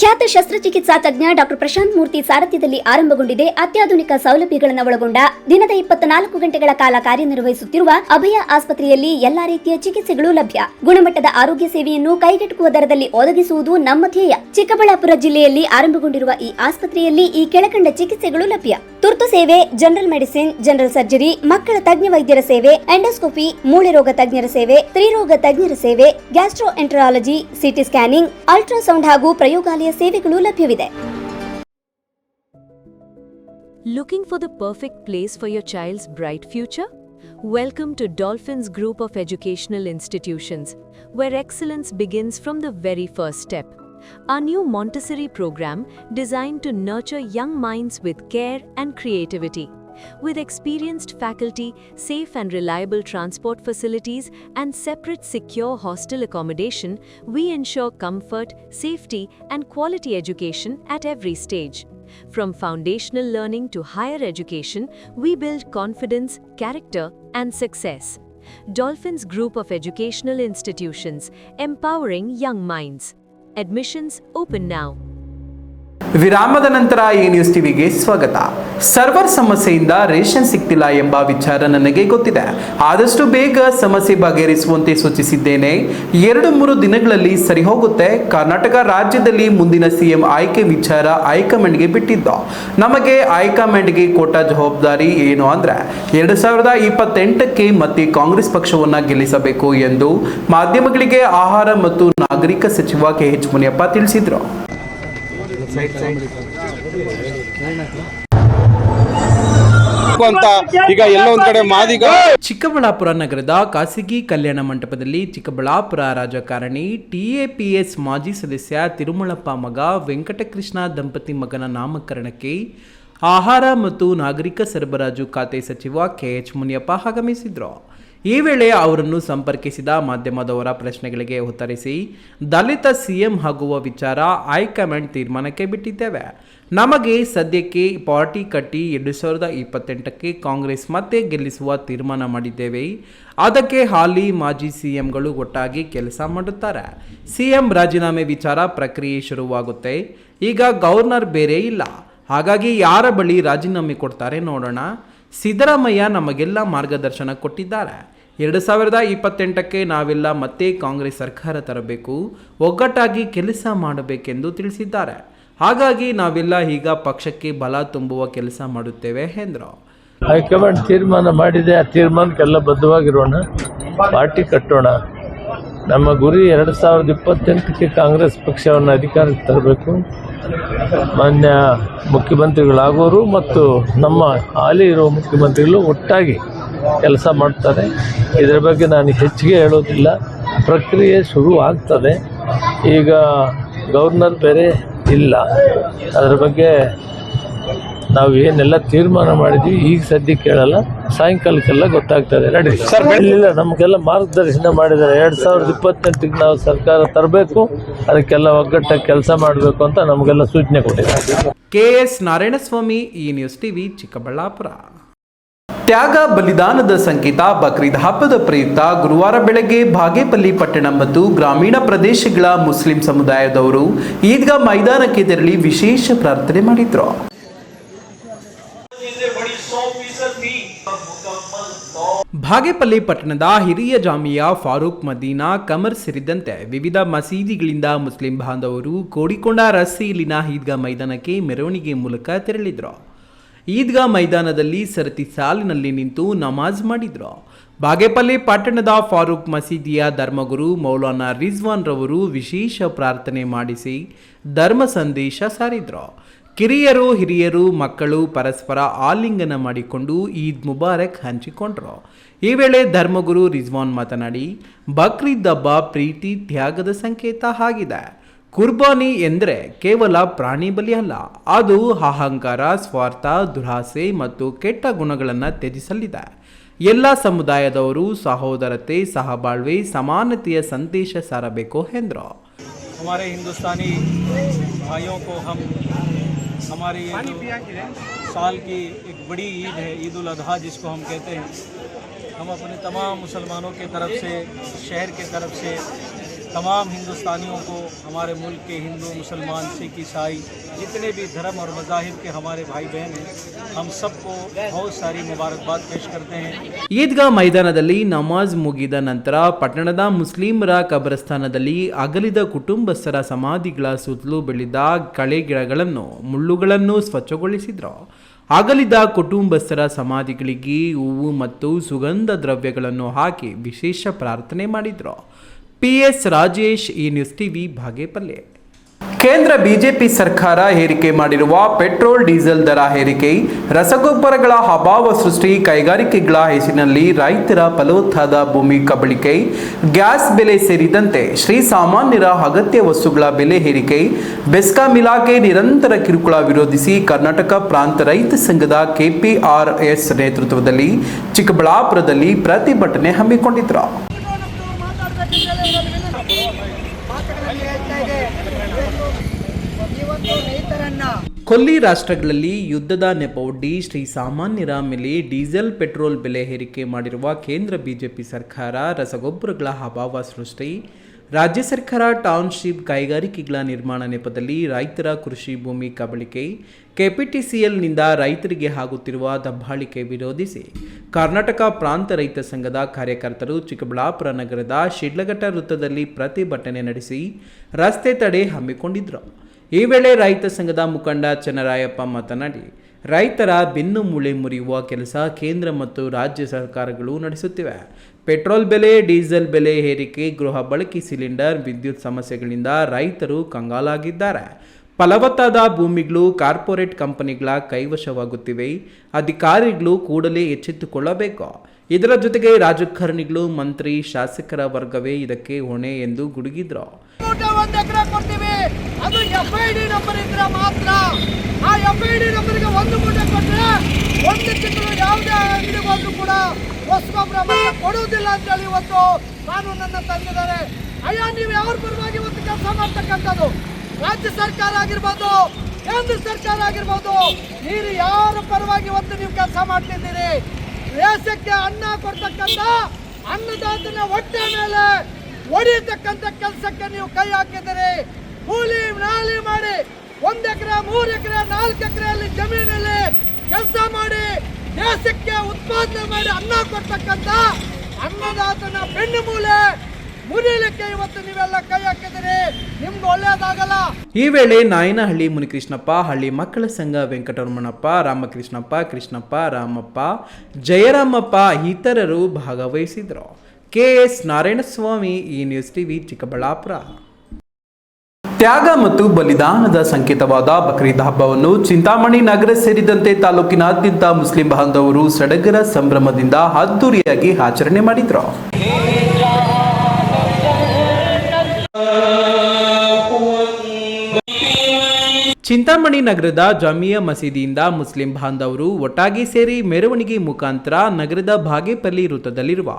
ಖ್ಯಾತ ಶಸ್ತ್ರಚಿಕಿತ್ಸಾ ತಜ್ಞ ಡಾಕ್ಟರ್ ಪ್ರಶಾಂತ್ ಮೂರ್ತಿ ಸಾರಥ್ಯದಲ್ಲಿ ಆರಂಭಗೊಂಡಿದೆ ಅತ್ಯಾಧುನಿಕ ಸೌಲಭ್ಯಗಳನ್ನು ಒಳಗೊಂಡ ದಿನದ 24 ಗಂಟೆಗಳ ಕಾಲ ಕಾರ್ಯನಿರ್ವಹಿಸುತ್ತಿರುವ ಅಭಯ ಆಸ್ಪತ್ರೆಯಲ್ಲಿ ಎಲ್ಲಾ ರೀತಿಯ ಚಿಕಿತ್ಸೆಗಳು ಲಭ್ಯ. ಗುಣಮಟ್ಟದ ಆರೋಗ್ಯ ಸೇವೆಯನ್ನು ಕೈಗೆಟುಕುವ ದರದಲ್ಲಿ ಒದಗಿಸುವುದು ನಮ್ಮ ಧ್ಯೇಯ. ಚಿಕ್ಕಬಳ್ಳಾಪುರ ಜಿಲ್ಲೆಯಲ್ಲಿ ಆರಂಭಗೊಂಡಿರುವ ಈ ಆಸ್ಪತ್ರೆಯಲ್ಲಿ ಈ ಕೆಳಕಂಡ ಚಿಕಿತ್ಸೆಗಳು ಲಭ್ಯ: ತುರ್ತು ಸೇವೆ, ಜನರಲ್ ಮೆಡಿಸಿನ್, ಜನರಲ್ ಸರ್ಜರಿ, ಮಕ್ಕಳ ತಜ್ಞ ವೈದ್ಯರ ಸೇವೆ, ಎಂಡೋಸ್ಕೋಪಿ, ಮೂಳೆ ರೋಗ ತಜ್ಞರ ಸೇವೆ, ಸ್ತ್ರೀರೋಗ ತಜ್ಞರ ಸೇವೆ, ಗ್ಯಾಸ್ಟ್ರೋಎಂಟರಾಲಜಿ, ಸಿಟಿ ಸ್ಕ್ಯಾನಿಂಗ್, ಅಲ್ಟ್ರಾಸೌಂಡ್ ಹಾಗೂ ಪ್ರಯೋಗಾಲಯ ಸೇವೆಗಳು ಲಭ್ಯವಿದೆ. Looking for the perfect place for your child's bright future? Welcome to Dolphins Group of Educational Institutions, where excellence begins from the very first step. Our new Montessori program designed to nurture young minds with care and creativity. With experienced faculty, safe and reliable transport facilities, and separate secure hostel accommodation, we ensure comfort, safety, and quality education at every stage. From foundational learning to higher education, we build confidence, character, and success. Dolphins Group of Educational Institutions, empowering young minds. Admissions open now. ವಿರಾಮದ ನಂತರ A news ಟಿವಿಗೆ ಸ್ವಾಗತ. Server ಸಮಸ್ಯೆಯಿಂದ ration ಸಿಗ್ತಿಲ್ಲ ಎಂಬ ವಿಚಾರ ನನಗೆ ಗೊತ್ತಿದೆ. ಆದಷ್ಟು ಬೇಗ ಸಮಸ್ಯೆ ಬಗೆಹರಿಸುವಂತೆ ಸೂಚಿಸಿದ್ದೇನೆ. 2-3 ದಿನಗಳಲ್ಲಿ ಸರಿ ಹೋಗುತ್ತೆ. ಕರ್ನಾಟಕ ರಾಜ್ಯದಲ್ಲಿ ಮುಂದಿನ ಸಿಎಂ ಆಯ್ಕೆ ವಿಚಾರ ಹೈಕಮಾಂಡ್ಗೆ ಬಿಟ್ಟಿದ್ದು. ನಮಗೆ ಹೈಕಮಾಂಡ್ಗೆ ಕೊಟ್ಟ ಜವಾಬ್ದಾರಿ ಏನು ಅಂದ್ರೆ 2028ಕ್ಕೆ ಮತ್ತೆ ಕಾಂಗ್ರೆಸ್ ಪಕ್ಷವನ್ನು ಗೆಲ್ಲಿಸಬೇಕು ಎಂದು ಮಾಧ್ಯಮಗಳಿಗೆ ಆಹಾರ ಮತ್ತು ನಾಗರಿಕ ಸಚಿವ KH ಮುನಿಯಪ್ಪ ತಿಳಿಸಿದರು. ಅಂತ ಈಗ ಎಲ್ಲೋ ಒಂದ್ ಕಡೆ ಮಾದಿಗ ಚಿಕ್ಕಬಳ್ಳಾಪುರ ನಗರದ ಖಾಸಗಿ ಕಲ್ಯಾಣ ಮಂಟಪದಲ್ಲಿ ಚಿಕ್ಕಬಳ್ಳಾಪುರ ರಾಜಕಾರಣಿ TAPS ಮಾಜಿ ಸದಸ್ಯ ತಿರುಮಳಪ್ಪ ಮಗ ವೆಂಕಟಕೃಷ್ಣ ದಂಪತಿ ಮಗನ ನಾಮಕರಣಕ್ಕೆ ಆಹಾರ ಮತ್ತು ನಾಗರಿಕ ಸರಬರಾಜು ಖಾತೆ ಸಚಿವ KH ಮುನಿಯಪ್ಪ ಆಗಮಿಸಿದ್ರು. ಈ ವೇಳೆ ಅವರನ್ನು ಸಂಪರ್ಕಿಸಿದ ಮಾಧ್ಯಮದವರ ಪ್ರಶ್ನೆಗಳಿಗೆ ಉತ್ತರಿಸಿ, ದಲಿತ ಸಿಎಂ ಆಗುವ ವಿಚಾರ ಹೈಕಮಾಂಡ್ ತೀರ್ಮಾನಕ್ಕೆ ಬಿಟ್ಟಿದ್ದೇವೆ. ನಮಗೆ ಸದ್ಯಕ್ಕೆ ಪಾರ್ಟಿ ಕಟ್ಟಿ 2028ಕ್ಕೆ ಕಾಂಗ್ರೆಸ್ ಮತ್ತೆ ಗೆಲ್ಲಿಸುವ ತೀರ್ಮಾನ ಮಾಡಿದ್ದೇವೆ. ಅದಕ್ಕೆ ಹಾಲಿ ಮಾಜಿ ಸಿಎಂಗಳು ಒಟ್ಟಾಗಿ ಕೆಲಸ ಮಾಡುತ್ತಾರೆ. ಸಿಎಂ ರಾಜೀನಾಮೆ ವಿಚಾರ ಪ್ರಕ್ರಿಯೆ ಶುರುವಾಗುತ್ತೆ. ಈಗ ಗವರ್ನರ್ ಬೇರೆ ಇಲ್ಲ, ಹಾಗಾಗಿ ಯಾರ ಬಳಿ ರಾಜೀನಾಮೆ ಕೊಡ್ತಾರೆ ನೋಡೋಣ. ಸಿದ್ದರಾಮಯ್ಯ ನಮಗೆಲ್ಲ ಮಾರ್ಗದರ್ಶನ ಕೊಟ್ಟಿದ್ದಾರೆ. 2028ಕ್ಕೆ ನಾವೆಲ್ಲ ಮತ್ತೆ ಕಾಂಗ್ರೆಸ್ ಸರ್ಕಾರ ತರಬೇಕು, ಒಗ್ಗಟ್ಟಾಗಿ ಕೆಲಸ ಮಾಡಬೇಕೆಂದು ತಿಳಿಸಿದ್ದಾರೆ. ಹಾಗಾಗಿ ನಾವೆಲ್ಲ ಈಗ ಪಕ್ಷಕ್ಕೆ ಬಲ ತುಂಬುವ ಕೆಲಸ ಮಾಡುತ್ತೇವೆ ಎಂದರು. ಹೈಕಮಾಂಡ್ ತೀರ್ಮಾನ ಮಾಡಿದೆ, ಆ ತೀರ್ಮಾನಕ್ಕೆಲ್ಲ ಬದ್ಧವಾಗಿರೋಣ, ಪಾರ್ಟಿ ಕಟ್ಟೋಣ. ನಮ್ಮ ಗುರಿ 2028ಕ್ಕೆ ಕಾಂಗ್ರೆಸ್ ಪಕ್ಷವನ್ನು ಅಧಿಕಾರಕ್ಕೆ ತರಬೇಕು. ಮಾನ್ಯ ಮುಖ್ಯಮಂತ್ರಿಗಳಾಗೋರು ಮತ್ತು ನಮ್ಮ ಹಾಲಿ ಇರೋ ಮುಖ್ಯಮಂತ್ರಿಗಳು ಒಟ್ಟಾಗಿ ಕೆಲಸ ಮಾಡ್ತಾರೆ. ಇದರ ಬಗ್ಗೆ ನಾನು ಹೆಚ್ಚಿಗೆ ಹೇಳೋದಿಲ್ಲ. ಪ್ರಕ್ರಿಯೆ ಶುರು ಆಗ್ತದೆ. ಈಗ ಗವರ್ನರ್ ಬೇರೆ ಇಲ್ಲ, ಅದರ ಬಗ್ಗೆ ನಾವು ಏನೆಲ್ಲ ತೀರ್ಮಾನ ಮಾಡಿದ್ವಿ ಈಗ ಸದ್ಯಕ್ಕೆ ಹೇಳಲ್ಲ, ಸಾಯಂಕಾಲಕ್ಕೆಲ್ಲ ಗೊತ್ತಾಗ್ತದೆ. ನಡೀರಿ ಇಲ್ಲ, ನಮಗೆಲ್ಲ ಮಾರ್ಗದರ್ಶನ ಮಾಡಿದ್ದಾರೆ. 2028ಕ್ಕೆ ನಾವು ಸರ್ಕಾರ ತರಬೇಕು, ಅದಕ್ಕೆಲ್ಲ ಒಗ್ಗಟ್ಟಾಗಿ ಕೆಲಸ ಮಾಡಬೇಕು ಅಂತ ನಮಗೆಲ್ಲ ಸೂಚನೆ ಕೊಟ್ಟಿದ್ದಾರೆ. KS ನಾರಾಯಣಸ್ವಾಮಿ, ಈ ನ್ಯೂಸ್ ಟಿವಿ, ಚಿಕ್ಕಬಳ್ಳಾಪುರ. ತ್ಯಾಗ ಬಲಿದಾನದ ಸಂಕೇತ ಬಕ್ರೀದ್ ಹಬ್ಬದ ಪ್ರಯುಕ್ತ ಗುರುವಾರ ಬೆಳಗ್ಗೆ ಬಾಗೇಪಲ್ಲಿ ಪಟ್ಟಣ ಮತ್ತು ಗ್ರಾಮೀಣ ಪ್ರದೇಶಗಳ ಮುಸ್ಲಿಂ ಸಮುದಾಯದವರು ಈದ್ಗಾ ಮೈದಾನಕ್ಕೆ ತೆರಳಿ ವಿಶೇಷ ಪ್ರಾರ್ಥನೆ ಮಾಡಿದ್ರು. ಬಾಗೇಪಲ್ಲಿ ಪಟ್ಟಣದ ಹಿರಿಯ ಜಾಮಿಯಾ ಫಾರೂಕ್ ಮದೀನಾ ಕಮರ್ ಸೇರಿದಂತೆ ವಿವಿಧ ಮಸೀದಿಗಳಿಂದ ಮುಸ್ಲಿಂ ಬಾಂಧವರು ಕೋಡಿಕೊಂಡ ರಸ್ತೆಯಲ್ಲಿನ ಈದ್ಗಾ ಮೈದಾನಕ್ಕೆ ಮೆರವಣಿಗೆ ಮೂಲಕ ತೆರಳಿದ್ರು. ಈದ್ಗಾ ಮೈದಾನದಲ್ಲಿ ಸರತಿ ಸಾಲಿನಲ್ಲಿ ನಿಂತು ನಮಾಜ್ ಮಾಡಿದ್ರು. ಬಾಗೇಪಲ್ಲಿ ಪಟ್ಟಣದ ಫಾರೂಕ್ ಮಸೀದಿಯ ಧರ್ಮಗುರು ಮೌಲಾನಾ ರಿಜ್ವಾನ್ ರವರು ವಿಶೇಷ ಪ್ರಾರ್ಥನೆ ಮಾಡಿಸಿ ಧರ್ಮ ಸಂದೇಶ ಸಾರಿದ್ರು. ಕಿರಿಯರು ಹಿರಿಯರು ಮಕ್ಕಳು ಪರಸ್ಪರ ಆಲಿಂಗನ ಮಾಡಿಕೊಂಡು ಈದ್ ಮುಬಾರಕ್ ಹಂಚಿಕೊಂಡ್ರು. ಈ ವೇಳೆ ಧರ್ಮಗುರು ರಿಜ್ವಾನ್ ಮಾತನಾಡಿ, ಬಕ್ರೀದ್ ಹಬ್ಬ ಪ್ರೀತಿ ತ್ಯಾಗದ ಸಂಕೇತ ಆಗಿದೆ. ಕುರ್ಬಾನಿ ಎಂದರೆ ಕೇವಲ ಪ್ರಾಣಿ ಬಲಿ ಅಲ್ಲ, ಅದು ಅಹಂಕಾರ, ಸ್ವಾರ್ಥ, ದುರಾಸೆ ಮತ್ತು ಕೆಟ್ಟ ಗುಣಗಳನ್ನು ತ್ಯಜಿಸಲಿದೆ. ಎಲ್ಲ ಸಮುದಾಯದವರು ಸಹೋದರತೆ, ಸಹಬಾಳ್ವೆ, ಸಮಾನತೆಯ ಸಂದೇಶ ಸಾರಬೇಕು ಎಂದರು. हमारे हिंदुस्तानी भाइयों को हमारी साल की एक बड़ी ईद है, ईद उल अजहा जिसको हम कहते हैं, हम अपने तमाम मुसलमानों के तरफ से, शहर के तरफ से तमाम हिंदुस्तानियों को, हमारे मुल्क के हिंदू, मुसलमान, सिख, ईसाई, जितने भी धर्म और मज़ाहिब के हमारे भाई बहन हैं, हम सबको बहुत सारी मुबारकबाद पेश करते हैं। ಈದ್ಗಾ ಮೈದಾನದಲ್ಲಿ ನಮಾಜ್ ಮುಗಿದ ನಂತರ ಪಟ್ಟಣದ ಮುಸ್ಲಿಮರ ಕಬರಸ್ಥಾನದಲ್ಲಿ ಅಗಲಿದ ಕುಟುಂಬಸ್ಥರ ಸಮಾಧಿಗಳ ಸುತ್ತಲೂ ಬೆಳೆದ ಕಳೆ ಗಿಡಗಳನ್ನು ಮುಳ್ಳುಗಳನ್ನು ಸ್ವಚ್ಛಗೊಳಿಸಿದ್ರು. ಅಗಲಿದ ಕುಟುಂಬಸ್ಥರ ಸಮಾಧಿಗಳಿಗೆ ಹೂವು ಮತ್ತು ಸುಗಂಧ ದ್ರವ್ಯಗಳನ್ನು ಹಾಕಿ ವಿಶೇಷ ಪ್ರಾರ್ಥನೆ ಮಾಡಿದ್ರು. PS ರಾಜೇಶ್, ಈ ನ್ಯೂಸ್ ಟಿವಿ, ಬಾಗೇಪಲ್ಲಿ. ಕೇಂದ್ರ ಬಿಜೆಪಿ ಸರ್ಕಾರ ಹೇರಿಕೆ ಮಾಡಿರುವ ಪೆಟ್ರೋಲ್ ಡೀಸೆಲ್ ದರ ಹೇರಿಕೆ, ರಸಗೊಬ್ಬರಗಳ ಅಭಾವ ಸೃಷ್ಟಿ, ಕೈಗಾರಿಕೆಗಳ ಹೆಸರಿನಲ್ಲಿ ರೈತರ ಫಲವತ್ತಾದ ಭೂಮಿ ಕಬಳಿಕೆ, ಗ್ಯಾಸ್ ಬೆಲೆ ಸೇರಿದಂತೆ ಶ್ರೀಸಾಮಾನ್ಯರ ಅಗತ್ಯ ವಸ್ತುಗಳ ಬೆಲೆ ಏರಿಕೆ, ಬೆಸ್ಕಾಂ ಇಲಾಖೆ ನಿರಂತರ ಕಿರುಕುಳ ವಿರೋಧಿಸಿ ಕರ್ನಾಟಕ ಪ್ರಾಂತ ರೈತ ಸಂಘದ KPRS ನೇತೃತ್ವದಲ್ಲಿ ಚಿಕ್ಕಬಳ್ಳಾಪುರದಲ್ಲಿ ಪ್ರತಿಭಟನೆ ಹಮ್ಮಿಕೊಂಡಿದ್ರು. ಕೊಲ್ಲಿ ರಾಷ್ಟ್ರಗಳಲ್ಲಿ ಯುದ್ಧದ ನೆಪವೊಡ್ಡಿ ಶ್ರೀಸಾಮಾನ್ಯರ ಮೇಲೆ ಡೀಸೆಲ್ ಪೆಟ್ರೋಲ್ ಬೆಲೆ ಏರಿಕೆ ಮಾಡಿರುವ ಕೇಂದ್ರ ಬಿಜೆಪಿ ಸರ್ಕಾರ ರಸಗೊಬ್ಬರಗಳ ಅಭಾವ ಸೃಷ್ಟಿ, ರಾಜ್ಯ ಸರ್ಕಾರ ಟೌನ್ಶಿಪ್ ಕೈಗಾರಿಕೆಗಳ ನಿರ್ಮಾಣ ನೆಪದಲ್ಲಿ ರೈತರ ಕೃಷಿ ಭೂಮಿ ಕಬಳಿಕೆ, KPTCLನಿಂದ ರೈತರಿಗೆ ಆಗುತ್ತಿರುವ ದಬ್ಬಾಳಿಕೆ ವಿರೋಧಿಸಿ ಕರ್ನಾಟಕ ಪ್ರಾಂತ ರೈತ ಸಂಘದ ಕಾರ್ಯಕರ್ತರು ಚಿಕ್ಕಬಳ್ಳಾಪುರ ನಗರದ ಶಿಡ್ಲಘಟ್ಟ ವೃತ್ತದಲ್ಲಿ ಪ್ರತಿಭಟನೆ ನಡೆಸಿ ರಸ್ತೆ ತಡೆ ಹಮ್ಮಿಕೊಂಡಿದ್ದರು. ಈ ವೇಳೆ ರೈತ ಸಂಘದ ಮುಖಂಡ ಚನ್ನರಾಯಪ್ಪ ಮಾತನಾಡಿ, ರೈತರ ಬೆನ್ನು ಮೂಳೆ ಮುರಿಯುವ ಕೆಲಸ ಕೇಂದ್ರ ಮತ್ತು ರಾಜ್ಯ ಸರ್ಕಾರಗಳು ನಡೆಸುತ್ತಿವೆ. ಪೆಟ್ರೋಲ್ ಬೆಲೆ, ಡೀಸೆಲ್ ಬೆಲೆ ಏರಿಕೆ, ಗೃಹ ಬಳಕೆ ಸಿಲಿಂಡರ್, ವಿದ್ಯುತ್ ಸಮಸ್ಯೆಗಳಿಂದ ರೈತರು ಕಂಗಾಲಾಗಿದ್ದಾರೆ. ಫಲವತ್ತಾದ ಭೂಮಿಗಳು ಕಾರ್ಪೊರೇಟ್ ಕಂಪನಿಗಳ ಕೈವಶವಾಗುತ್ತಿವೆ. ಅಧಿಕಾರಿಗಳು ಕೂಡಲೇ ಎಚ್ಚೆತ್ತುಕೊಳ್ಳಬೇಕು. ಇದರ ಜೊತೆಗೆ ರಾಜಕಾರಣಿಗಳು, ಮಂತ್ರಿ, ಶಾಸಕರ ವರ್ಗವೇ ಇದಕ್ಕೆ ಹೊಣೆ ಎಂದು ಗುಡುಗಿದ್ರು. ಒಂದು ಎಕರೆ ಕೊಡ್ತೀವಿ, ಅದು FID ನಂಬರ್ ಇದ್ರೆ ಮಾತ್ರ. ಆ FID ನಂಬರ್ಗೆ ಒಂದು ಮೂಟೆ ಕೊಟ್ಟರೆ ಒಂದು ತಿಂಗಳು ಯಾವುದೇ ಅಂಗಡಿ ಬಂದರೂ ಕೂಡ ಹೊಸಗೊಬ್ಬರ ಕೊಡುವುದಿಲ್ಲ ಅಂತೇಳಿ ಇವತ್ತು ಕಾನೂನನ್ನು ತಂದಿದ್ದಾರೆ. ಅಯ್ಯ, ನೀವು ಯಾರ ಪರವಾಗಿ ಇವತ್ತು ಕೆಲಸ ಮಾಡ್ತಕ್ಕಂಥದ್ದು? ರಾಜ್ಯ ಸರ್ಕಾರ ಆಗಿರ್ಬೋದು, ಕೇಂದ್ರ ಸರ್ಕಾರ ಆಗಿರ್ಬೋದು, ನೀವು ಯಾರ ಪರವಾಗಿ ಇವತ್ತು ನೀವು ಕೆಲಸ ಮಾಡ್ತಿದ್ದೀರಿ? ದೇಶಕ್ಕೆ ಅನ್ನ ಕೊಡ್ತಕ್ಕಂಥ ಅನ್ನದಾತನ ಹೊಟ್ಟೆ ಮೇಲೆ ಹೊಡಿತಕ್ಕಂಥ ಕೆಲಸಕ್ಕೆ ನೀವು ಕೈ ಹಾಕಿದ್ದೀರಿ. ಕೂಲಿ ನಾಲಿ ಮಾಡಿ 1 ಎಕರೆ, 3 ಎಕರೆ, 4 ಎಕರೆಯಲ್ಲಿ ಜಮೀನಲ್ಲಿ ಕೆಲಸ ಮಾಡಿ ದೇಶಕ್ಕೆ ಉತ್ಪಾದನೆ ಮಾಡಿ ಅನ್ನ ಕೊಡ್ತಕ್ಕಂಥ ಅನ್ನದಾತನ ಬೆನ್ನು ಮೂಲೆ ಮುರಿಲಿಕ್ಕೆ ಇವತ್ತು ನೀವೆಲ್ಲ ಕೈ ಹಾಕಿದಿರಿ. ನಿಮ್ಗೆ ಒಳ್ಳೆಯದಾಗಲ್ಲ. ಈ ವೇಳೆ ನಾಯನಹಳ್ಳಿ ಮುನಿಕೃಷ್ಣಪ್ಪ, ಹಳ್ಳಿ ಮಕ್ಕಳ ಸಂಘ ವೆಂಕಟರಮಣಪ್ಪ, ರಾಮಕೃಷ್ಣಪ್ಪ, ಕೃಷ್ಣಪ್ಪ, ರಾಮಪ್ಪ, ಜಯರಾಮಪ್ಪ ಇತರರು ಭಾಗವಹಿಸಿದರು. KS ನಾರಾಯಣಸ್ವಾಮಿ, ಈ ನ್ಯೂಸ್ ಟಿವಿ, ಚಿಕ್ಕಬಳ್ಳಾಪುರ. ತ್ಯಾಗ ಮತ್ತು ಬಲಿದಾನದ ಸಂಕೇತವಾದ ಬಕ್ರೀದ್ ಹಬ್ಬವನ್ನು ಚಿಂತಾಮಣಿ ನಗರ ಸೇರಿದಂತೆ ತಾಲೂಕಿನಾದ್ಯಂತ ಮುಸ್ಲಿಂ ಬಾಂಧವರು ಸಡಗರ ಸಂಭ್ರಮದಿಂದ ಅದ್ದೂರಿಯಾಗಿ ಆಚರಣೆ ಮಾಡಿದರು. ಚಿಂತಾಮಣಿ ನಗರದ ಜಾಮಿಯಾ ಮಸೀದಿಯಿಂದ ಮುಸ್ಲಿಂ ಬಾಂಧವರು ಒಟ್ಟಾಗಿ ಸೇರಿ ಮೆರವಣಿಗೆ ಮುಖಾಂತರ ನಗರದ ಬಾಗೇಪಲ್ಲಿ ವೃತ್ತದಲ್ಲಿರುವ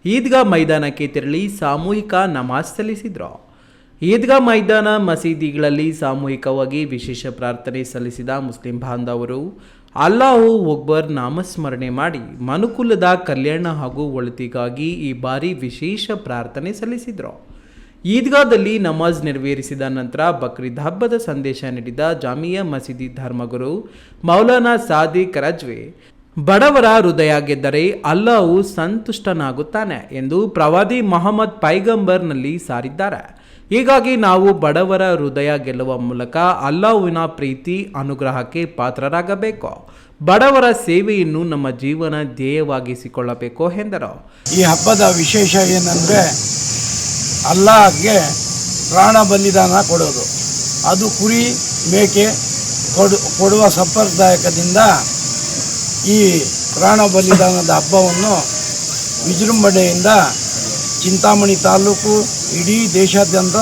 ಈದ್ಗಾ ಮೈದಾನಕ್ಕೆ ತೆರಳಿ ಸಾಮೂಹಿಕ ನಮಾಜ್ ಸಲ್ಲಿಸಿದರು. ಈದ್ಗಾ ಮೈದಾನ, ಮಸೀದಿಗಳಲ್ಲಿ ಸಾಮೂಹಿಕವಾಗಿ ವಿಶೇಷ ಪ್ರಾರ್ಥನೆ ಸಲ್ಲಿಸಿದ ಮುಸ್ಲಿಂ ಬಾಂಧವರು ಅಲ್ಲಾಹು ಅಕ್ಬರ್ ನಾಮಸ್ಮರಣೆ ಮಾಡಿ ಮನುಕುಲದ ಕಲ್ಯಾಣ ಹಾಗೂ ಒಳಿತಿಗಾಗಿ ಈ ಬಾರಿ ವಿಶೇಷ ಪ್ರಾರ್ಥನೆ ಸಲ್ಲಿಸಿದರು. ಈದ್ಗಾದಲ್ಲಿ ನಮಾಜ್ ನೆರವೇರಿಸಿದ ನಂತರ ಬಕ್ರೀದ್ ಹಬ್ಬದ ಸಂದೇಶ ನೀಡಿದ ಜಾಮಿಯಾ ಮಸೀದಿ ಧರ್ಮಗುರು ಮೌಲಾನಾ ಸಾದಿಕ್ ರಜ್ವಿ, ಬಡವರ ಹೃದಯ ಗೆದ್ದರೆ ಅಲ್ಲಾಹು ಸಂತುಷ್ಟನಾಗುತ್ತಾನೆ ಎಂದು ಪ್ರವಾದಿ ಮೊಹಮ್ಮದ್ ಪೈಗಂಬರ್ನಲ್ಲಿ ಸಾರಿದ್ದಾರೆ. ಹೀಗಾಗಿ ನಾವು ಬಡವರ ಹೃದಯ ಗೆಲ್ಲುವ ಮೂಲಕ ಅಲ್ಲಾಹುವಿನ ಪ್ರೀತಿ, ಅನುಗ್ರಹಕ್ಕೆ ಪಾತ್ರರಾಗಬೇಕು. ಬಡವರ ಸೇವೆಯನ್ನು ನಮ್ಮ ಜೀವನ ಧ್ಯೇಯವಾಗಿಸಿಕೊಳ್ಳಬೇಕು ಎಂದರು. ಈ ಹಬ್ಬದ ವಿಶೇಷ ಏನಂದರೆ ಅಲ್ಲಾಹ್ಗೆ ಪ್ರಾಣ ಬಲಿದಾನ ಕೊಡೋದು. ಅದು ಕುರಿ, ಮೇಕೆ ಕೊಡುವ ಸಂಪ್ರದಾಯದಿಂದ ಈ ಪ್ರಾಣ ಬಲಿದಾನದ ಹಬ್ಬವನ್ನು ವಿಜೃಂಭಣೆಯಿಂದ ಚಿಂತಾಮಣಿ ತಾಲೂಕು ಇಡೀ ದೇಶಾದ್ಯಂತ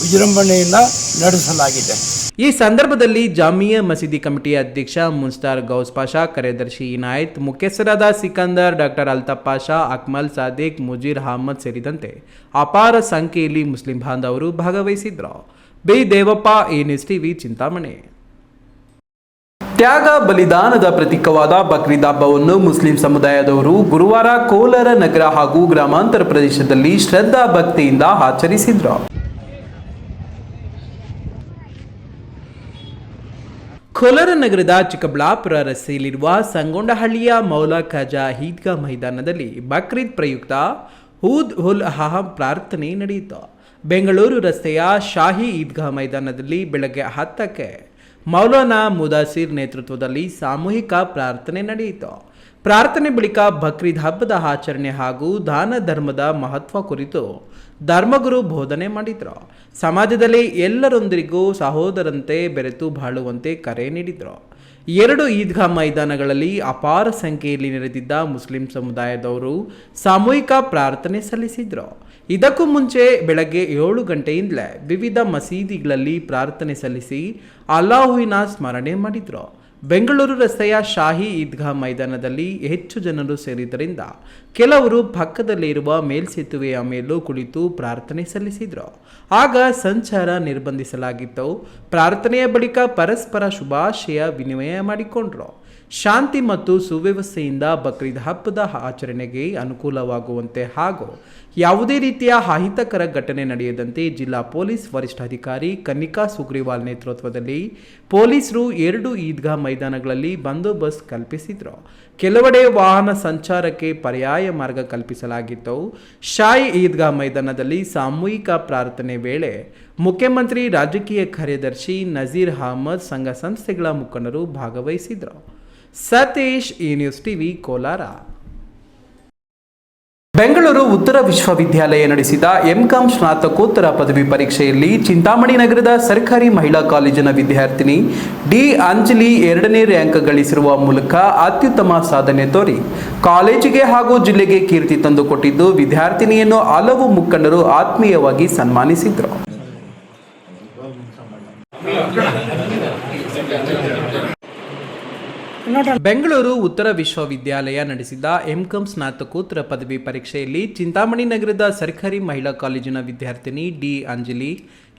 ವಿಜೃಂಭಣೆಯಿಂದ ನಡೆಸಲಾಗಿದೆ. ಈ ಸಂದರ್ಭದಲ್ಲಿ ಜಾಮಿಯಾ ಮಸೀದಿ ಕಮಿಟಿ ಅಧ್ಯಕ್ಷ ಮುನ್ಸ್ತಾರ್ ಗೌಸ್ ಪಾಷಾ, ಕಾರ್ಯದರ್ಶಿ ಇನಾಯತ್, ಮುಖ್ಯಸ್ಥರಾದ ಸಿಕಂದರ್, ಡಾಕ್ಟರ್ ಅಲ್ತಾಫ್ ಪಾಷಾ, ಅಕ್ಮಲ್, ಸಾದಿಕ್, ಮುಜೀರ್ ಅಹಮದ್ ಸೇರಿದಂತೆ ಅಪಾರ ಸಂಖ್ಯೆಯಲ್ಲಿ ಮುಸ್ಲಿಂ ಬಾಂಧವರು ಭಾಗವಹಿಸಿದ್ರು. ಬಿ ದೇವಪ್ಪ, ಈ ನ್ಯೂಸ್ ಟಿವಿ, ಚಿಂತಾಮಣಿ. ತ್ಯಾಗ ಬಲಿದಾನದ ಪ್ರತೀಕವಾದ ಬಕ್ರೀದ್ ಹಬ್ಬವನ್ನು ಮುಸ್ಲಿಂ ಸಮುದಾಯದವರು ಗುರುವಾರ ಕೋಲಾರ ನಗರ ಹಾಗೂ ಗ್ರಾಮಾಂತರ ಪ್ರದೇಶದಲ್ಲಿ ಶ್ರದ್ಧಾ ಭಕ್ತಿಯಿಂದ ಆಚರಿಸಿದ್ರು. ಕೋಲಾರ ನಗರದ ಚಿಕ್ಕಬಳ್ಳಾಪುರ ರಸ್ತೆಯಲ್ಲಿರುವ ಸಂಗೊಂಡಹಳ್ಳಿಯ ಮೌಲಾ ಖಾಜಾ ಈದ್ಗಾ ಮೈದಾನದಲ್ಲಿ ಬಕ್ರೀದ್ ಪ್ರಯುಕ್ತ ಊದ್ ಉಲ್ ಅಹಾ ಪ್ರಾರ್ಥನೆ ನಡೆಯಿತು. ಬೆಂಗಳೂರು ರಸ್ತೆಯ ಶಾಹಿ ಈದ್ಗಾ ಮೈದಾನದಲ್ಲಿ ಬೆಳಗ್ಗೆ 10ಕ್ಕೆ ಮೌಲಾನಾ ಮುದಾಸಿರ್ ನೇತೃತ್ವದಲ್ಲಿ ಸಾಮೂಹಿಕ ಪ್ರಾರ್ಥನೆ ನಡೆಯಿತು. ಪ್ರಾರ್ಥನೆ ಬಳಿಕ ಬಕ್ರೀದ್ ಹಬ್ಬದ ಆಚರಣೆ ಹಾಗೂ ದಾನ ಧರ್ಮದ ಮಹತ್ವ ಕುರಿತು ಧರ್ಮಗುರು ಬೋಧನೆ ಮಾಡಿದರು. ಸಮಾಜದಲ್ಲಿ ಎಲ್ಲರೊಂದಿಗೂ ಸಹೋದರಂತೆ ಬೆರೆತು ಬಾಳುವಂತೆ ಕರೆ ನೀಡಿದರು. 2 ಈದ್ಗಾ ಮೈದಾನಗಳಲ್ಲಿ ಅಪಾರ ಸಂಖ್ಯೆಯಲ್ಲಿ ನೆರೆದಿದ್ದ ಮುಸ್ಲಿಂ ಸಮುದಾಯದವರು ಸಾಮೂಹಿಕ ಪ್ರಾರ್ಥನೆ ಸಲ್ಲಿಸಿದರು. ಇದಕ್ಕೂ ಮುಂಚೆ ಬೆಳಗ್ಗೆ 7 ಗಂಟೆಯಿಂದಲೇ ವಿವಿಧ ಮಸೀದಿಗಳಲ್ಲಿ ಪ್ರಾರ್ಥನೆ ಸಲ್ಲಿಸಿ ಅಲ್ಲಾಹುವಿನ ಸ್ಮರಣೆ ಮಾಡಿದರು. ಬೆಂಗಳೂರು ರಸ್ತೆಯ ಶಾಹಿ ಈದ್ಗಾ ಮೈದಾನದಲ್ಲಿ ಹೆಚ್ಚು ಜನರು ಸೇರಿದ್ದರಿಂದ ಕೆಲವರು ಪಕ್ಕದಲ್ಲಿರುವ ಮೇಲ್ಸೇತುವೆಯ ಮೇಲೂ ಕುಳಿತು ಪ್ರಾರ್ಥನೆ ಸಲ್ಲಿಸಿದರು. ಆಗ ಸಂಚಾರ ನಿರ್ಬಂಧಿಸಲಾಗಿತ್ತು. ಪ್ರಾರ್ಥನೆಯ ಬಳಿಕ ಪರಸ್ಪರ ಶುಭಾಶಯ ವಿನಿಮಯ ಮಾಡಿಕೊಂಡರು. ಶಾಂತಿ ಮತ್ತು ಸುವ್ಯವಸ್ಥೆಯಿಂದ ಬಕ್ರೀದ್ ಹಬ್ಬದ ಆಚರಣೆಗೆ ಅನುಕೂಲವಾಗುವಂತೆ ಹಾಗೂ ಯಾವುದೇ ರೀತಿಯ ಅಹಿತಕರ ಘಟನೆ ನಡೆಯದಂತೆ ಜಿಲ್ಲಾ ಪೊಲೀಸ್ ವರಿಷ್ಠಾಧಿಕಾರಿ ಕನ್ನಿಕಾ ಸುಗ್ರೀವಾಲ್ ನೇತೃತ್ವದಲ್ಲಿ ಪೊಲೀಸರು 2 ಈದ್ಗಾ ಮೈದಾನಗಳಲ್ಲಿ ಬಂದೋಬಸ್ತ್ ಕಲ್ಪಿಸಿದರು. ಕೆಲವೆಡೆ ವಾಹನ ಸಂಚಾರಕ್ಕೆ ಪರ್ಯಾಯ ಮಾರ್ಗ ಕಲ್ಪಿಸಲಾಗಿತ್ತು. ಶಾಹಿ ಈದ್ಗಾ ಮೈದಾನದಲ್ಲಿ ಸಾಮೂಹಿಕ ಪ್ರಾರ್ಥನೆ ವೇಳೆ ಮುಖ್ಯಮಂತ್ರಿ, ರಾಜಕೀಯ ಕಾರ್ಯದರ್ಶಿ ನಜೀರ್ ಅಹಮದ್, ಸಂಘ ಸಂಸ್ಥೆಗಳ ಮುಖಂಡರು ಭಾಗವಹಿಸಿದರು. ಸತೀಶ್, ಈ ನ್ಯೂಸ್ ಟಿವಿ, ಕೋಲಾರ. ಬೆಂಗಳೂರು ಉತ್ತರ ವಿಶ್ವವಿದ್ಯಾಲಯ ನಡೆಸಿದ ಎಂಕಾಂ ಸ್ನಾತಕೋತ್ತರ ಪದವಿ ಪರೀಕ್ಷೆಯಲ್ಲಿ ಚಿಂತಾಮಣಿ ನಗರದ ಸರ್ಕಾರಿ ಮಹಿಳಾ ಕಾಲೇಜಿನ ವಿದ್ಯಾರ್ಥಿನಿ ಡಿ ಅಂಜಲಿ 2ನೇ ರ್ಯಾಂಕ್ ಗಳಿಸಿರುವ ಮೂಲಕ ಅತ್ಯುತ್ತಮ ಸಾಧನೆ ತೋರಿ ಕಾಲೇಜಿಗೆ ಹಾಗೂ ಜಿಲ್ಲೆಗೆ ಕೀರ್ತಿ ತಂದುಕೊಟ್ಟಿದ್ದು, ವಿದ್ಯಾರ್ಥಿನಿಯನ್ನು ಹಲವು ಮುಖಂಡರು ಆತ್ಮೀಯವಾಗಿ ಸನ್ಮಾನಿಸಿದರು. ಬೆಂಗಳೂರು ಉತ್ತರ ವಿಶ್ವವಿದ್ಯಾಲಯ ನಡೆಸಿದ ಎಂಕಾಂ ಸ್ನಾತಕೋತ್ತರ ಪದವಿ ಪರೀಕ್ಷೆಯಲ್ಲಿ ಚಿಂತಾಮಣಿ ನಗರದ ಸರ್ಕಾರಿ ಮಹಿಳಾ ಕಾಲೇಜಿನ ವಿದ್ಯಾರ್ಥಿನಿ ಡಿ ಅಂಜಲಿ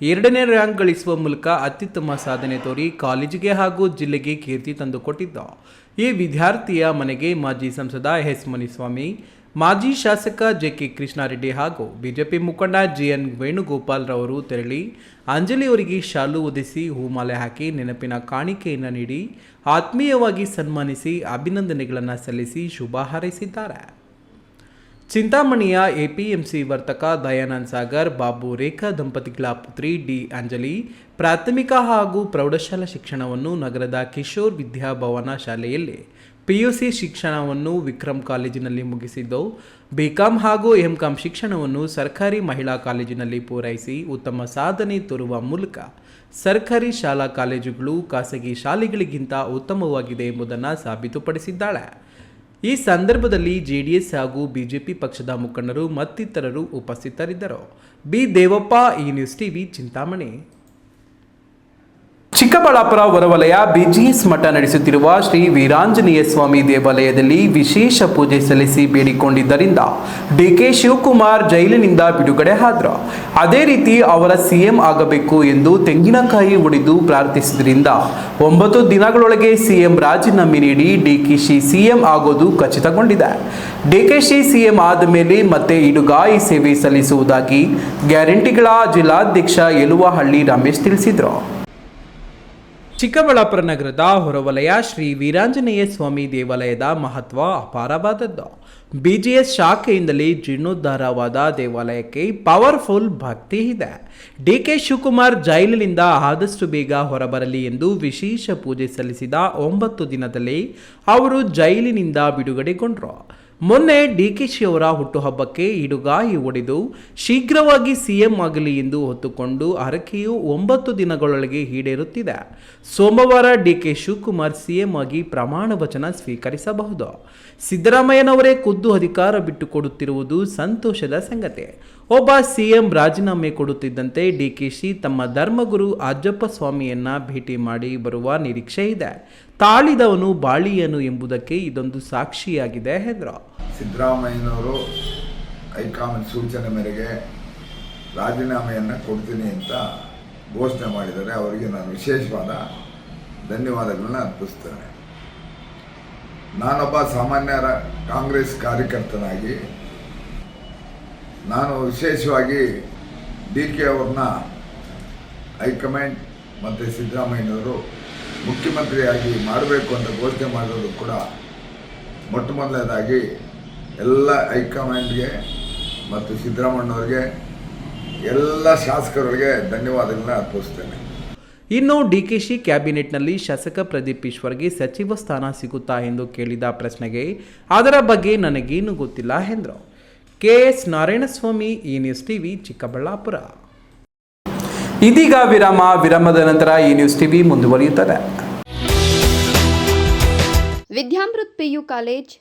2ನೇ ರ್ಯಾಂಕ್ ಗಳಿಸುವ ಮೂಲಕ ಅತ್ಯುತ್ತಮ ಸಾಧನೆ ತೋರಿ ಕಾಲೇಜಿಗೆ ಹಾಗೂ ಜಿಲ್ಲೆಗೆ ಕೀರ್ತಿ ತಂದುಕೊಟ್ಟಿದ್ದ ಈ ವಿದ್ಯಾರ್ಥಿಯ ಮನೆಗೆ ಮಾಜಿ ಸಂಸದ ಎಸ್ ಮುನಿಸ್ವಾಮಿ, ಮಾಜಿ ಶಾಸಕ ಜೆ.ಕೆ. ಕೃಷ್ಣಾರೆಡ್ಡಿ ಹಾಗೂ ಬಿಜೆಪಿ ಮುಖಂಡ ಜಿ.ಎನ್. ವೇಣುಗೋಪಾಲ್ ರವರು ತೆರಳಿ ಅಂಜಲಿ ಅವರಿಗೆ ಶಾಲು ಹೊದಿಸಿ ಹೂಮಾಲೆ ಹಾಕಿ ನೆನಪಿನ ಕಾಣಿಕೆಯನ್ನು ನೀಡಿ ಆತ್ಮೀಯವಾಗಿ ಸನ್ಮಾನಿಸಿ ಅಭಿನಂದನೆಗಳನ್ನು ಸಲ್ಲಿಸಿ ಶುಭ ಹಾರೈಸಿದ್ದಾರೆ. ಚಿಂತಾಮಣಿಯ ಎಪಿಎಂಸಿ ವರ್ತಕ ದಯಾನಂದ್ ಸಾಗರ್ ಬಾಬು ರೇಖಾ ದಂಪತಿಗಳ ಪುತ್ರಿ ಡಿ ಅಂಜಲಿ ಪ್ರಾಥಮಿಕ ಹಾಗೂ ಪ್ರೌಢಶಾಲಾ ಶಿಕ್ಷಣವನ್ನು ನಗರದ ಕಿಶೋರ್ ವಿದ್ಯಾಭವನ ಶಾಲೆಯಲ್ಲಿ, ಪಿಯುಸಿ ಶಿಕ್ಷಣವನ್ನು ವಿಕ್ರಮ್ ಕಾಲೇಜಿನಲ್ಲಿ ಮುಗಿಸಿದ್ದು, ಬಿಕಾಂ ಹಾಗೂ ಎಂಕಾಂ ಶಿಕ್ಷಣವನ್ನು ಸರ್ಕಾರಿ ಮಹಿಳಾ ಕಾಲೇಜಿನಲ್ಲಿ ಪೂರೈಸಿ ಉತ್ತಮ ಸಾಧನೆ ತೋರುವ ಮೂಲಕ ಸರ್ಕಾರಿ ಶಾಲಾ ಕಾಲೇಜುಗಳು ಖಾಸಗಿ ಶಾಲೆಗಳಿಗಿಂತ ಉತ್ತಮವಾಗಿದೆ ಎಂಬುದನ್ನು ಸಾಬೀತುಪಡಿಸಿದ್ದಾಳೆ. ಈ ಸಂದರ್ಭದಲ್ಲಿ ಜೆಡಿಎಸ್ ಹಾಗೂ ಬಿಜೆಪಿ ಪಕ್ಷದ ಮುಖಂಡರು ಮತ್ತಿತರರು ಉಪಸ್ಥಿತರಿದ್ದರು. ಬಿ ದೇವಪ್ಪ, ಈ ನ್ಯೂಸ್ ಟಿವಿ, ಚಿಂತಾಮಣಿ. ಚಿಕ್ಕಬಳ್ಳಾಪುರ ಹೊರವಲಯ ಬಿಜಿಎಸ್ ಮಠ ನಡೆಸುತ್ತಿರುವ ಶ್ರೀ ವೀರಾಂಜನೇಯ ಸ್ವಾಮಿ ದೇವಾಲಯದಲ್ಲಿ ವಿಶೇಷ ಪೂಜೆ ಸಲ್ಲಿಸಿ ಬೇಡಿಕೊಂಡಿದ್ದರಿಂದ ಡಿಕೆ ಶಿವಕುಮಾರ್ ಜೈಲಿನಿಂದ ಬಿಡುಗಡೆ ಆದರು. ಅದೇ ರೀತಿ ಅವರ ಸಿಎಂ ಆಗಬೇಕು ಎಂದು ತೆಂಗಿನಕಾಯಿ ಒಡೆದು ಪ್ರಾರ್ಥಿಸಿದ್ರಿಂದ 9 ದಿನಗಳೊಳಗೆ ಸಿಎಂ ರಾಜೀನಾಮೆ ನೀಡಿ ಡಿಕೆಶಿ ಸಿಎಂ ಆಗೋದು ಖಚಿತಗೊಂಡಿದೆ. ಡಿಕೆಶಿ ಸಿಎಂ ಆದ ಮೇಲೆ ಮತ್ತೆ ಇಡುಗಾಯಿ ಸೇವೆ ಸಲ್ಲಿಸುವುದಾಗಿ ಗ್ಯಾರಂಟಿಗಳ ಜಿಲ್ಲಾಧ್ಯಕ್ಷ ಯಲುವಹಳ್ಳಿ ರಮೇಶ್ ತಿಳಿಸಿದರು. ಚಿಕ್ಕಬಳ್ಳಾಪುರ ನಗರದ ಹೊರವಲಯ ಶ್ರೀ ವೀರಾಂಜನೇಯ ಸ್ವಾಮಿ ದೇವಾಲಯದ ಮಹತ್ವ ಅಪಾರವಾದದ್ದು. ಬಿಜಿಎಸ್ ಶಾಖೆಯಿಂದಲೇ ಜೀರ್ಣೋದ್ಧಾರವಾದ ದೇವಾಲಯಕ್ಕೆ ಪವರ್ಫುಲ್ ಭಕ್ತಿ ಇದೆ. ಡಿಕೆ ಶಿವಕುಮಾರ್ ಜೈಲಿನಿಂದ ಆದಷ್ಟು ಬೇಗ ಹೊರಬರಲಿ ಎಂದು ವಿಶೇಷ ಪೂಜೆ ಸಲ್ಲಿಸಿದ 9 ದಿನದಲ್ಲೇ ಅವರು ಜೈಲಿನಿಂದ ಬಿಡುಗಡೆಗೊಂಡರು. ಮೊನ್ನೆ ಡಿಕೆಶಿ ಅವರ ಹುಟ್ಟುಹಬ್ಬಕ್ಕೆ ಇಡುಗಾಯಿ ಒಡೆದು ಶೀಘ್ರವಾಗಿ ಸಿಎಂ ಆಗಲಿ ಎಂದು ಹೊತ್ತುಕೊಂಡು ಹರಕೆಯು 9 ದಿನಗಳೊಳಗೆ ಈಡೇರುತ್ತಿದೆ. ಸೋಮವಾರ ಡಿಕೆ ಶಿವಕುಮಾರ್ ಸಿಎಂ ಆಗಿ ಪ್ರಮಾಣ ವಚನ ಸ್ವೀಕರಿಸಬಹುದು. ಸಿದ್ದರಾಮಯ್ಯನವರೇ ಖುದ್ದು ಅಧಿಕಾರ ಬಿಟ್ಟುಕೊಡುತ್ತಿರುವುದು ಸಂತೋಷದ ಸಂಗತಿ. ಒಬ್ಬ ಸಿಎಂ ರಾಜೀನಾಮೆ ಕೊಡುತ್ತಿದ್ದಂತೆ ಡಿಕೆಶಿ ತಮ್ಮ ಧರ್ಮಗುರು ಅಜ್ಜಪ್ಪ ಸ್ವಾಮಿಯನ್ನ ಭೇಟಿ ಮಾಡಿ ಬರುವ ನಿರೀಕ್ಷೆ ಇದೆ. ತಾಳಿದವನು ಬಾಳಿಯನು ಎಂಬುದಕ್ಕೆ ಇದೊಂದು ಸಾಕ್ಷಿಯಾಗಿದೆ ಎಂದರು. ಸಿದ್ದರಾಮಯ್ಯನವರು ಹೈಕಮಾಂಡ್ ಸೂಚನೆ ಮೇರೆಗೆ ರಾಜೀನಾಮೆಯನ್ನು ಕೊಡ್ತೀನಿ ಅಂತ ಘೋಷಣೆ ಮಾಡಿದ್ದಾರೆ. ಅವರಿಗೆ ನಾನು ವಿಶೇಷವಾದ ಧನ್ಯವಾದಗಳನ್ನ ಅರ್ಪಿಸ್ತೇನೆ. ನಾನೊಬ್ಬ ಸಾಮಾನ್ಯ ಕಾಂಗ್ರೆಸ್ ಕಾರ್ಯಕರ್ತನಾಗಿ ನಾನು ವಿಶೇಷವಾಗಿ ಡಿ ಕೆ ಅವ್ರನ್ನ ಹೈಕಮಾಂಡ್ ಮತ್ತು ಸಿದ್ದರಾಮಯ್ಯನವರು ಮುಖ್ಯಮಂತ್ರಿಯಾಗಿ ಮಾಡಬೇಕು ಅಂತ ಘೋಷಣೆ ಮಾಡೋದು ಕೂಡ ಮೊಟ್ಟ ಮೊದಲನೇದಾಗಿ ಎಲ್ಲ ಹೈಕಮಾಂಡ್ಗೆ ಮತ್ತು ಸಿದ್ದರಾಮಣ್ಣವ್ರಿಗೆ ಎಲ್ಲ ಶಾಸಕರಿಗೆ ಧನ್ಯವಾದಗಳನ್ನ ಅರ್ಪಿಸ್ತೇನೆ. ಇನ್ನು ಡಿಕೆಶಿ ಕ್ಯಾಬಿನೆಟ್ನಲ್ಲಿ ಶಾಸಕ ಪ್ರದೀಪ್ ಈಶ್ವರ್ಗೆ ಸಚಿವ ಸ್ಥಾನ ಸಿಗುತ್ತಾ ಎಂದು ಕೇಳಿದ ಪ್ರಶ್ನೆಗೆ ಅದರ ಬಗ್ಗೆ ನನಗೇನು ಗೊತ್ತಿಲ್ಲ ಎಂದರು. ಕೆಎಸ್ ನಾರಾಯಣಸ್ವಾಮಿ, ಈ ನ್ಯೂಸ್ ಟಿವಿ, ಚಿಕ್ಕಬಳ್ಳಾಪುರ. ಇದೀಗ ವಿರಾಮದ ನಂತರ ಈ ನ್ಯೂಸ್ ಟಿವಿ ಮುಂದುವರಿಯುತ್ತದೆ. ವಿದ್ಯಾಮೃತ್ ಪಿಯು ಕಾಲೇಜ್,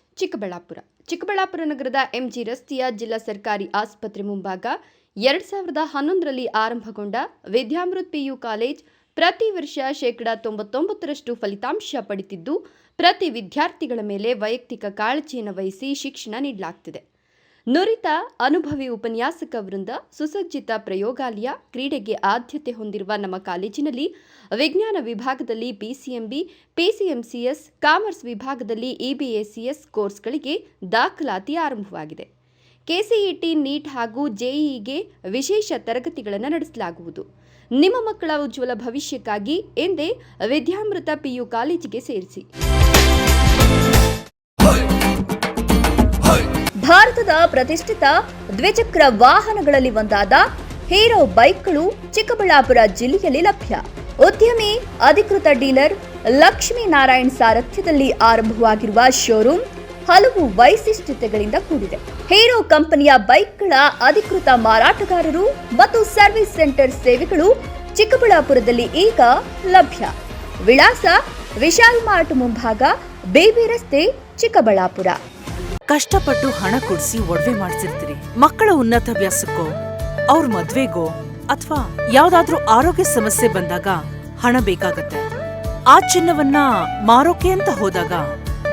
ಚಿಕ್ಕಬಳ್ಳಾಪುರ ನಗರದ ಎಂಜಿ ರಸ್ತೆಯ ಜಿಲ್ಲಾ ಸರ್ಕಾರಿ ಆಸ್ಪತ್ರೆ ಮುಂಭಾಗ 2011ರಲ್ಲಿ ಆರಂಭಗೊಂಡ ವಿದ್ಯಾಮೃತ್ ಪಿಯು ಕಾಲೇಜ್ ಪ್ರತಿ ವರ್ಷ 99% ಫಲಿತಾಂಶ ಪಡೆದಿದ್ದು, ಪ್ರತಿ ವಿದ್ಯಾರ್ಥಿಗಳ ಮೇಲೆ ವೈಯಕ್ತಿಕ ಕಾಳಜಿಯನ್ನು ವಹಿಸಿ ಶಿಕ್ಷಣ ನೀಡಲಾಗುತ್ತಿದೆ. ನುರಿತ ಅನುಭವಿ ಉಪನ್ಯಾಸಕ ವೃಂದ, ಸುಸಜ್ಜಿತ ಪ್ರಯೋಗಾಲಯ, ಕ್ರೀಡೆಗೆ ಆದ್ಯತೆ ಹೊಂದಿರುವ ನಮ್ಮ ಕಾಲೇಜಿನಲ್ಲಿ ವಿಜ್ಞಾನ ವಿಭಾಗದಲ್ಲಿ ಪಿಸಿಎಂಬಿ, ಪಿಸಿಎಂಸಿಎಸ್, ಕಾಮರ್ಸ್ ವಿಭಾಗದಲ್ಲಿ ಇಬಿಎಸಿಎಸ್ ಕೋರ್ಸ್ಗಳಿಗೆ ದಾಖಲಾತಿ ಆರಂಭವಾಗಿದೆ. ಕೆಸಿಇಟಿ, ನೀಟ್ ಹಾಗೂ ಜೆಇಇಗೆ ವಿಶೇಷ ತರಗತಿಗಳನ್ನು ನಡೆಸಲಾಗುವುದು. ನಿಮ್ಮ ಮಕ್ಕಳ ಉಜ್ವಲ ಭವಿಷ್ಯಕ್ಕಾಗಿ ಎಂದೇ ವಿದ್ಯಾಮೃತ ಪಿಯು ಕಾಲೇಜಿಗೆ ಸೇರಿಸಿ. ಭಾರತದ ಪ್ರತಿಷ್ಠಿತ ದ್ವಿಚಕ್ರ ವಾಹನಗಳಲ್ಲಿ ಒಂದಾದ ಹೀರೋ ಬೈಕ್ಗಳು ಚಿಕ್ಕಬಳ್ಳಾಪುರ ಜಿಲ್ಲೆಯಲ್ಲಿ ಲಭ್ಯ. ಉದ್ಯಮಿ ಅಧಿಕೃತ ಡೀಲರ್ ಲಕ್ಷ್ಮೀನಾರಾಯಣ್ ಸಾರಥ್ಯದಲ್ಲಿ ಆರಂಭವಾಗಿರುವ ಶೋರೂಮ್ ಹಲವು ವೈಶಿಷ್ಟ್ಯತೆಗಳಿಂದ ಕೂಡಿದೆ. ಹೀರೋ ಕಂಪನಿಯ ಬೈಕ್ಗಳ ಅಧಿಕೃತ ಮಾರಾಟಗಾರರು ಮತ್ತು ಸರ್ವಿಸ್ ಸೆಂಟರ್ ಸೇವೆಗಳು ಚಿಕ್ಕಬಳ್ಳಾಪುರದಲ್ಲಿ ಈಗ ಲಭ್ಯ. ವಿಳಾಸ: ವಿಶಾಲ್ ಮಾರ್ಟ್ ಮುಂಭಾಗ, ಬೇಬಿ ರಸ್ತೆ, ಚಿಕ್ಕಬಳ್ಳಾಪುರ. ಕಷ್ಟಪಟ್ಟು ಹಣ ಕೊಡಿಸಿ ಒಡವೆ ಮಾಡಿಸಿರ್ತೀರಿ. ಮಕ್ಕಳ ಉನ್ನತಾಭ್ಯಾಸಕ್ಕೋ, ಅವ್ರ ಮದ್ವೆಗೋ ಅಥವಾ ಯಾವ್ದಾದ್ರೂ ಆರೋಗ್ಯ ಸಮಸ್ಯೆ ಬಂದಾಗ ಹಣ ಬೇಕಾಗತ್ತೆ. ಆ ಚಿನ್ನವನ್ನ ಮಾರೋಕೆ ಅಂತ ಹೋದಾಗ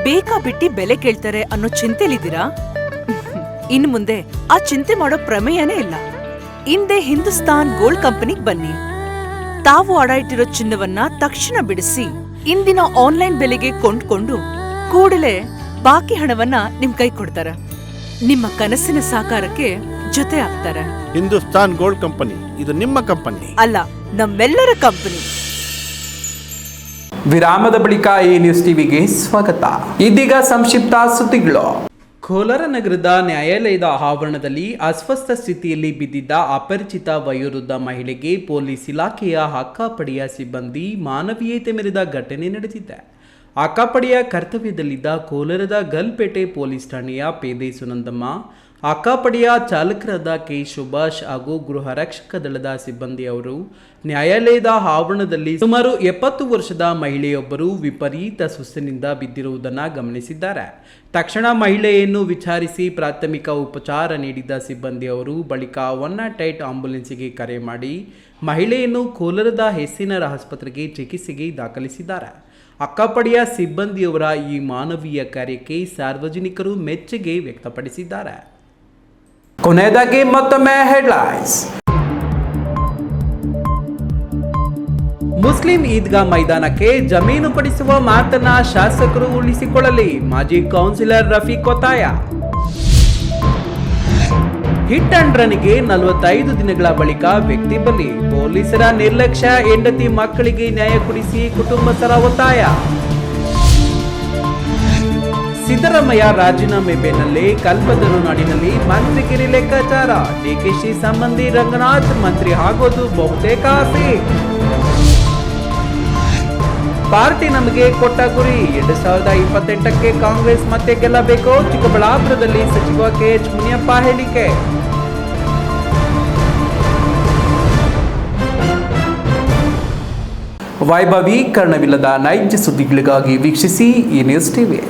ಬೇಕಾಬಿಟ್ಟಿ ಬೆಲೆ ಕೇಳ್ತಾರೆ ಅನ್ನೋ ಚಿಂತೆಲಿದ್ದೀರಾ? ಇನ್ನು ಮುಂದೆ ಆ ಚಿಂತೆ ಮಾಡೋ ಪ್ರಮೇಯನೇ ಇಲ್ಲ. ಹಿಂದೆ ಹಿಂದೂಸ್ತಾನ್ ಗೋಲ್ಡ್ ಕಂಪನಿಗೆ ಬನ್ನಿ. ತಾವು ಅಡ ಇಟ್ಟಿರೋ ಚಿನ್ನವನ್ನ ತಕ್ಷಣ ಬಿಡಿಸಿ ಇಂದಿನ ಆನ್ಲೈನ್ ಬೆಲೆಗೆ ಕೊಂಡ್ಕೊಂಡು ಕೂಡಲೇ ಬಾಕಿ ಹಣವನ್ನ ನಿಮ್ ಕೈ ಕೊಡ್ತಾರೆ. ನಿಮ್ಮ ಕನಸಿನ ಸಾಕಾರಕ್ಕೆ ಜೊತೆ ಆಗ್ತಾರೆ. ಹಿಂದೂಸ್ತಾನ್ ಗೋಲ್ಡ್ ಕಂಪನಿ, ಇದು ನಿಮ್ಮ ಕಂಪನಿ ಅಲ್ಲ, ನಮ್ಮೆಲ್ಲರ ಕಂಪನಿ. ವಿರಾಮದ ಬಳಿಕ ಈ ನ್ಯೂಸ್ ಟಿವಿಗೆ ಸ್ವಾಗತ. ಇದೀಗ ಸಂಕ್ಷಿಪ್ತ ಸುದ್ದಿಗಳು. ಕೋಲಾರ ನಗರದ ನ್ಯಾಯಾಲಯದ ಆವರಣದಲ್ಲಿ ಅಸ್ವಸ್ಥ ಸ್ಥಿತಿಯಲ್ಲಿ ಬಿದ್ದಿದ್ದ ಅಪರಿಚಿತ ವಯೋವೃದ್ಧ ಮಹಿಳೆಗೆ ಪೊಲೀಸ್ ಇಲಾಖೆಯ ಅಕ್ಕಪಡೆಯ ಸಿಬ್ಬಂದಿ ಮಾನವೀಯತೆ ಮೆರೆದ ಘಟನೆ ನಡೆದಿದೆ. ಅಕ್ಕಪಡೆಯ ಕರ್ತವ್ಯದಲ್ಲಿದ್ದ ಕೋಲಾರದ ಗಲ್ಪೇಟೆ ಪೊಲೀಸ್ ಠಾಣೆಯ ಪೇದೆ ಸುನಂದಮ್ಮ, ಅಕ್ಕಪಡೆಯ ಚಾಲಕರಾದ ಕೆ ಸುಭಾಷ್ ಹಾಗೂ ಗೃಹ ರಕ್ಷಕ ದಳದ ಸಿಬ್ಬಂದಿಯವರು ನ್ಯಾಯಾಲಯದ ಆವರಣದಲ್ಲಿ ಸುಮಾರು 70 ವರ್ಷದ ಮಹಿಳೆಯೊಬ್ಬರು ವಿಪರೀತ ಸುಸ್ತಿನಿಂದ ಬಿದ್ದಿರುವುದನ್ನು ಗಮನಿಸಿದ್ದಾರೆ. ತಕ್ಷಣ ಮಹಿಳೆಯನ್ನು ವಿಚಾರಿಸಿ ಪ್ರಾಥಮಿಕ ಉಪಚಾರ ನೀಡಿದ ಸಿಬ್ಬಂದಿಯವರು ಬಳಿಕ 108 ಆಂಬ್ಯುಲೆನ್ಸ್ಗೆ ಕರೆ ಮಾಡಿ ಮಹಿಳೆಯನ್ನು ಕೋಲಾರದ ಎಸ್ಎನ್ಆರ್ ಆಸ್ಪತ್ರೆಗೆ ಚಿಕಿತ್ಸೆಗೆ ದಾಖಲಿಸಿದ್ದಾರೆ. ಅಕ್ಕಪಡೆಯ ಸಿಬ್ಬಂದಿಯವರ ಈ ಮಾನವೀಯ ಕಾರ್ಯಕ್ಕೆ ಸಾರ್ವಜನಿಕರು ಮೆಚ್ಚುಗೆ ವ್ಯಕ್ತಪಡಿಸಿದ್ದಾರೆ. ಕೊನೆಯದಾಗಿ ಮತ್ತೊಮ್ಮೆ ಹೆಡ್ಲೈನ್ಸ್. ಮುಸ್ಲಿಂ ಈದ್ಗಾ ಮೈದಾನಕ್ಕೆ ಜಮೀನು ಕೊಡಿಸುವ ಮಾತನ್ನ ಶಾಸಕರು ಉಳಿಸಿಕೊಳ್ಳಲಿ, ಮಾಜಿ ಕೌನ್ಸಿಲರ್ ರಫೀಕ್ ಒತ್ತಾಯ. ಹಿಟ್ ಅಂಡ್ ರನ್ಗೆ 45 ದಿನಗಳ ಬಳಿಕ ವ್ಯಕ್ತಿ ಬಲಿ, ಪೊಲೀಸರ ನಿರ್ಲಕ್ಷ್ಯ, ಹೆಂಡತಿ ಮಕ್ಕಳಿಗೆ ನ್ಯಾಯ ಕೊಡಿಸಿ ಕುಟುಂಬಸ್ಥರ ಒತ್ತಾಯ. ಸಿದ್ದರಾಮಯ್ಯ ರಾಜೀನಾಮೆ ಬೆನ್ನಲ್ಲೇ ಕಲ್ಪತರು ನಾಡಿನಲ್ಲಿ ಮಂತ್ರಿಗಿರಿ ಲೆಕ್ಕಾಚಾರ, ಡಿಕೆಶಿ ಸಂಬಂಧಿ ರಂಗನಾಥ್ ಮಂತ್ರಿ ಆಗೋದು ಬಹುತೇಕ ಆಸೆ. ಪಾರ್ಟಿ ನಮಗೆ ಕೊಟ್ಟ ಗುರಿ, 2028ಕ್ಕೆ ಕಾಂಗ್ರೆಸ್ ಮತ್ತೆ ಗೆಲ್ಲಬೇಕು, ಚಿಕ್ಕಬಳ್ಳಾಪುರದಲ್ಲಿ ಸಚಿವ ಕೆಎಚ್ ಮುನಿಯಪ್ಪ ಹೇಳಿಕೆ. ವೈಭವೀಕರಣವಿಲ್ಲದ ನೈಜ ಸುದ್ದಿಗಳಿಗಾಗಿ ವೀಕ್ಷಿಸಿ ಈ ನ್ಯೂಸ್ ಟಿವಿ.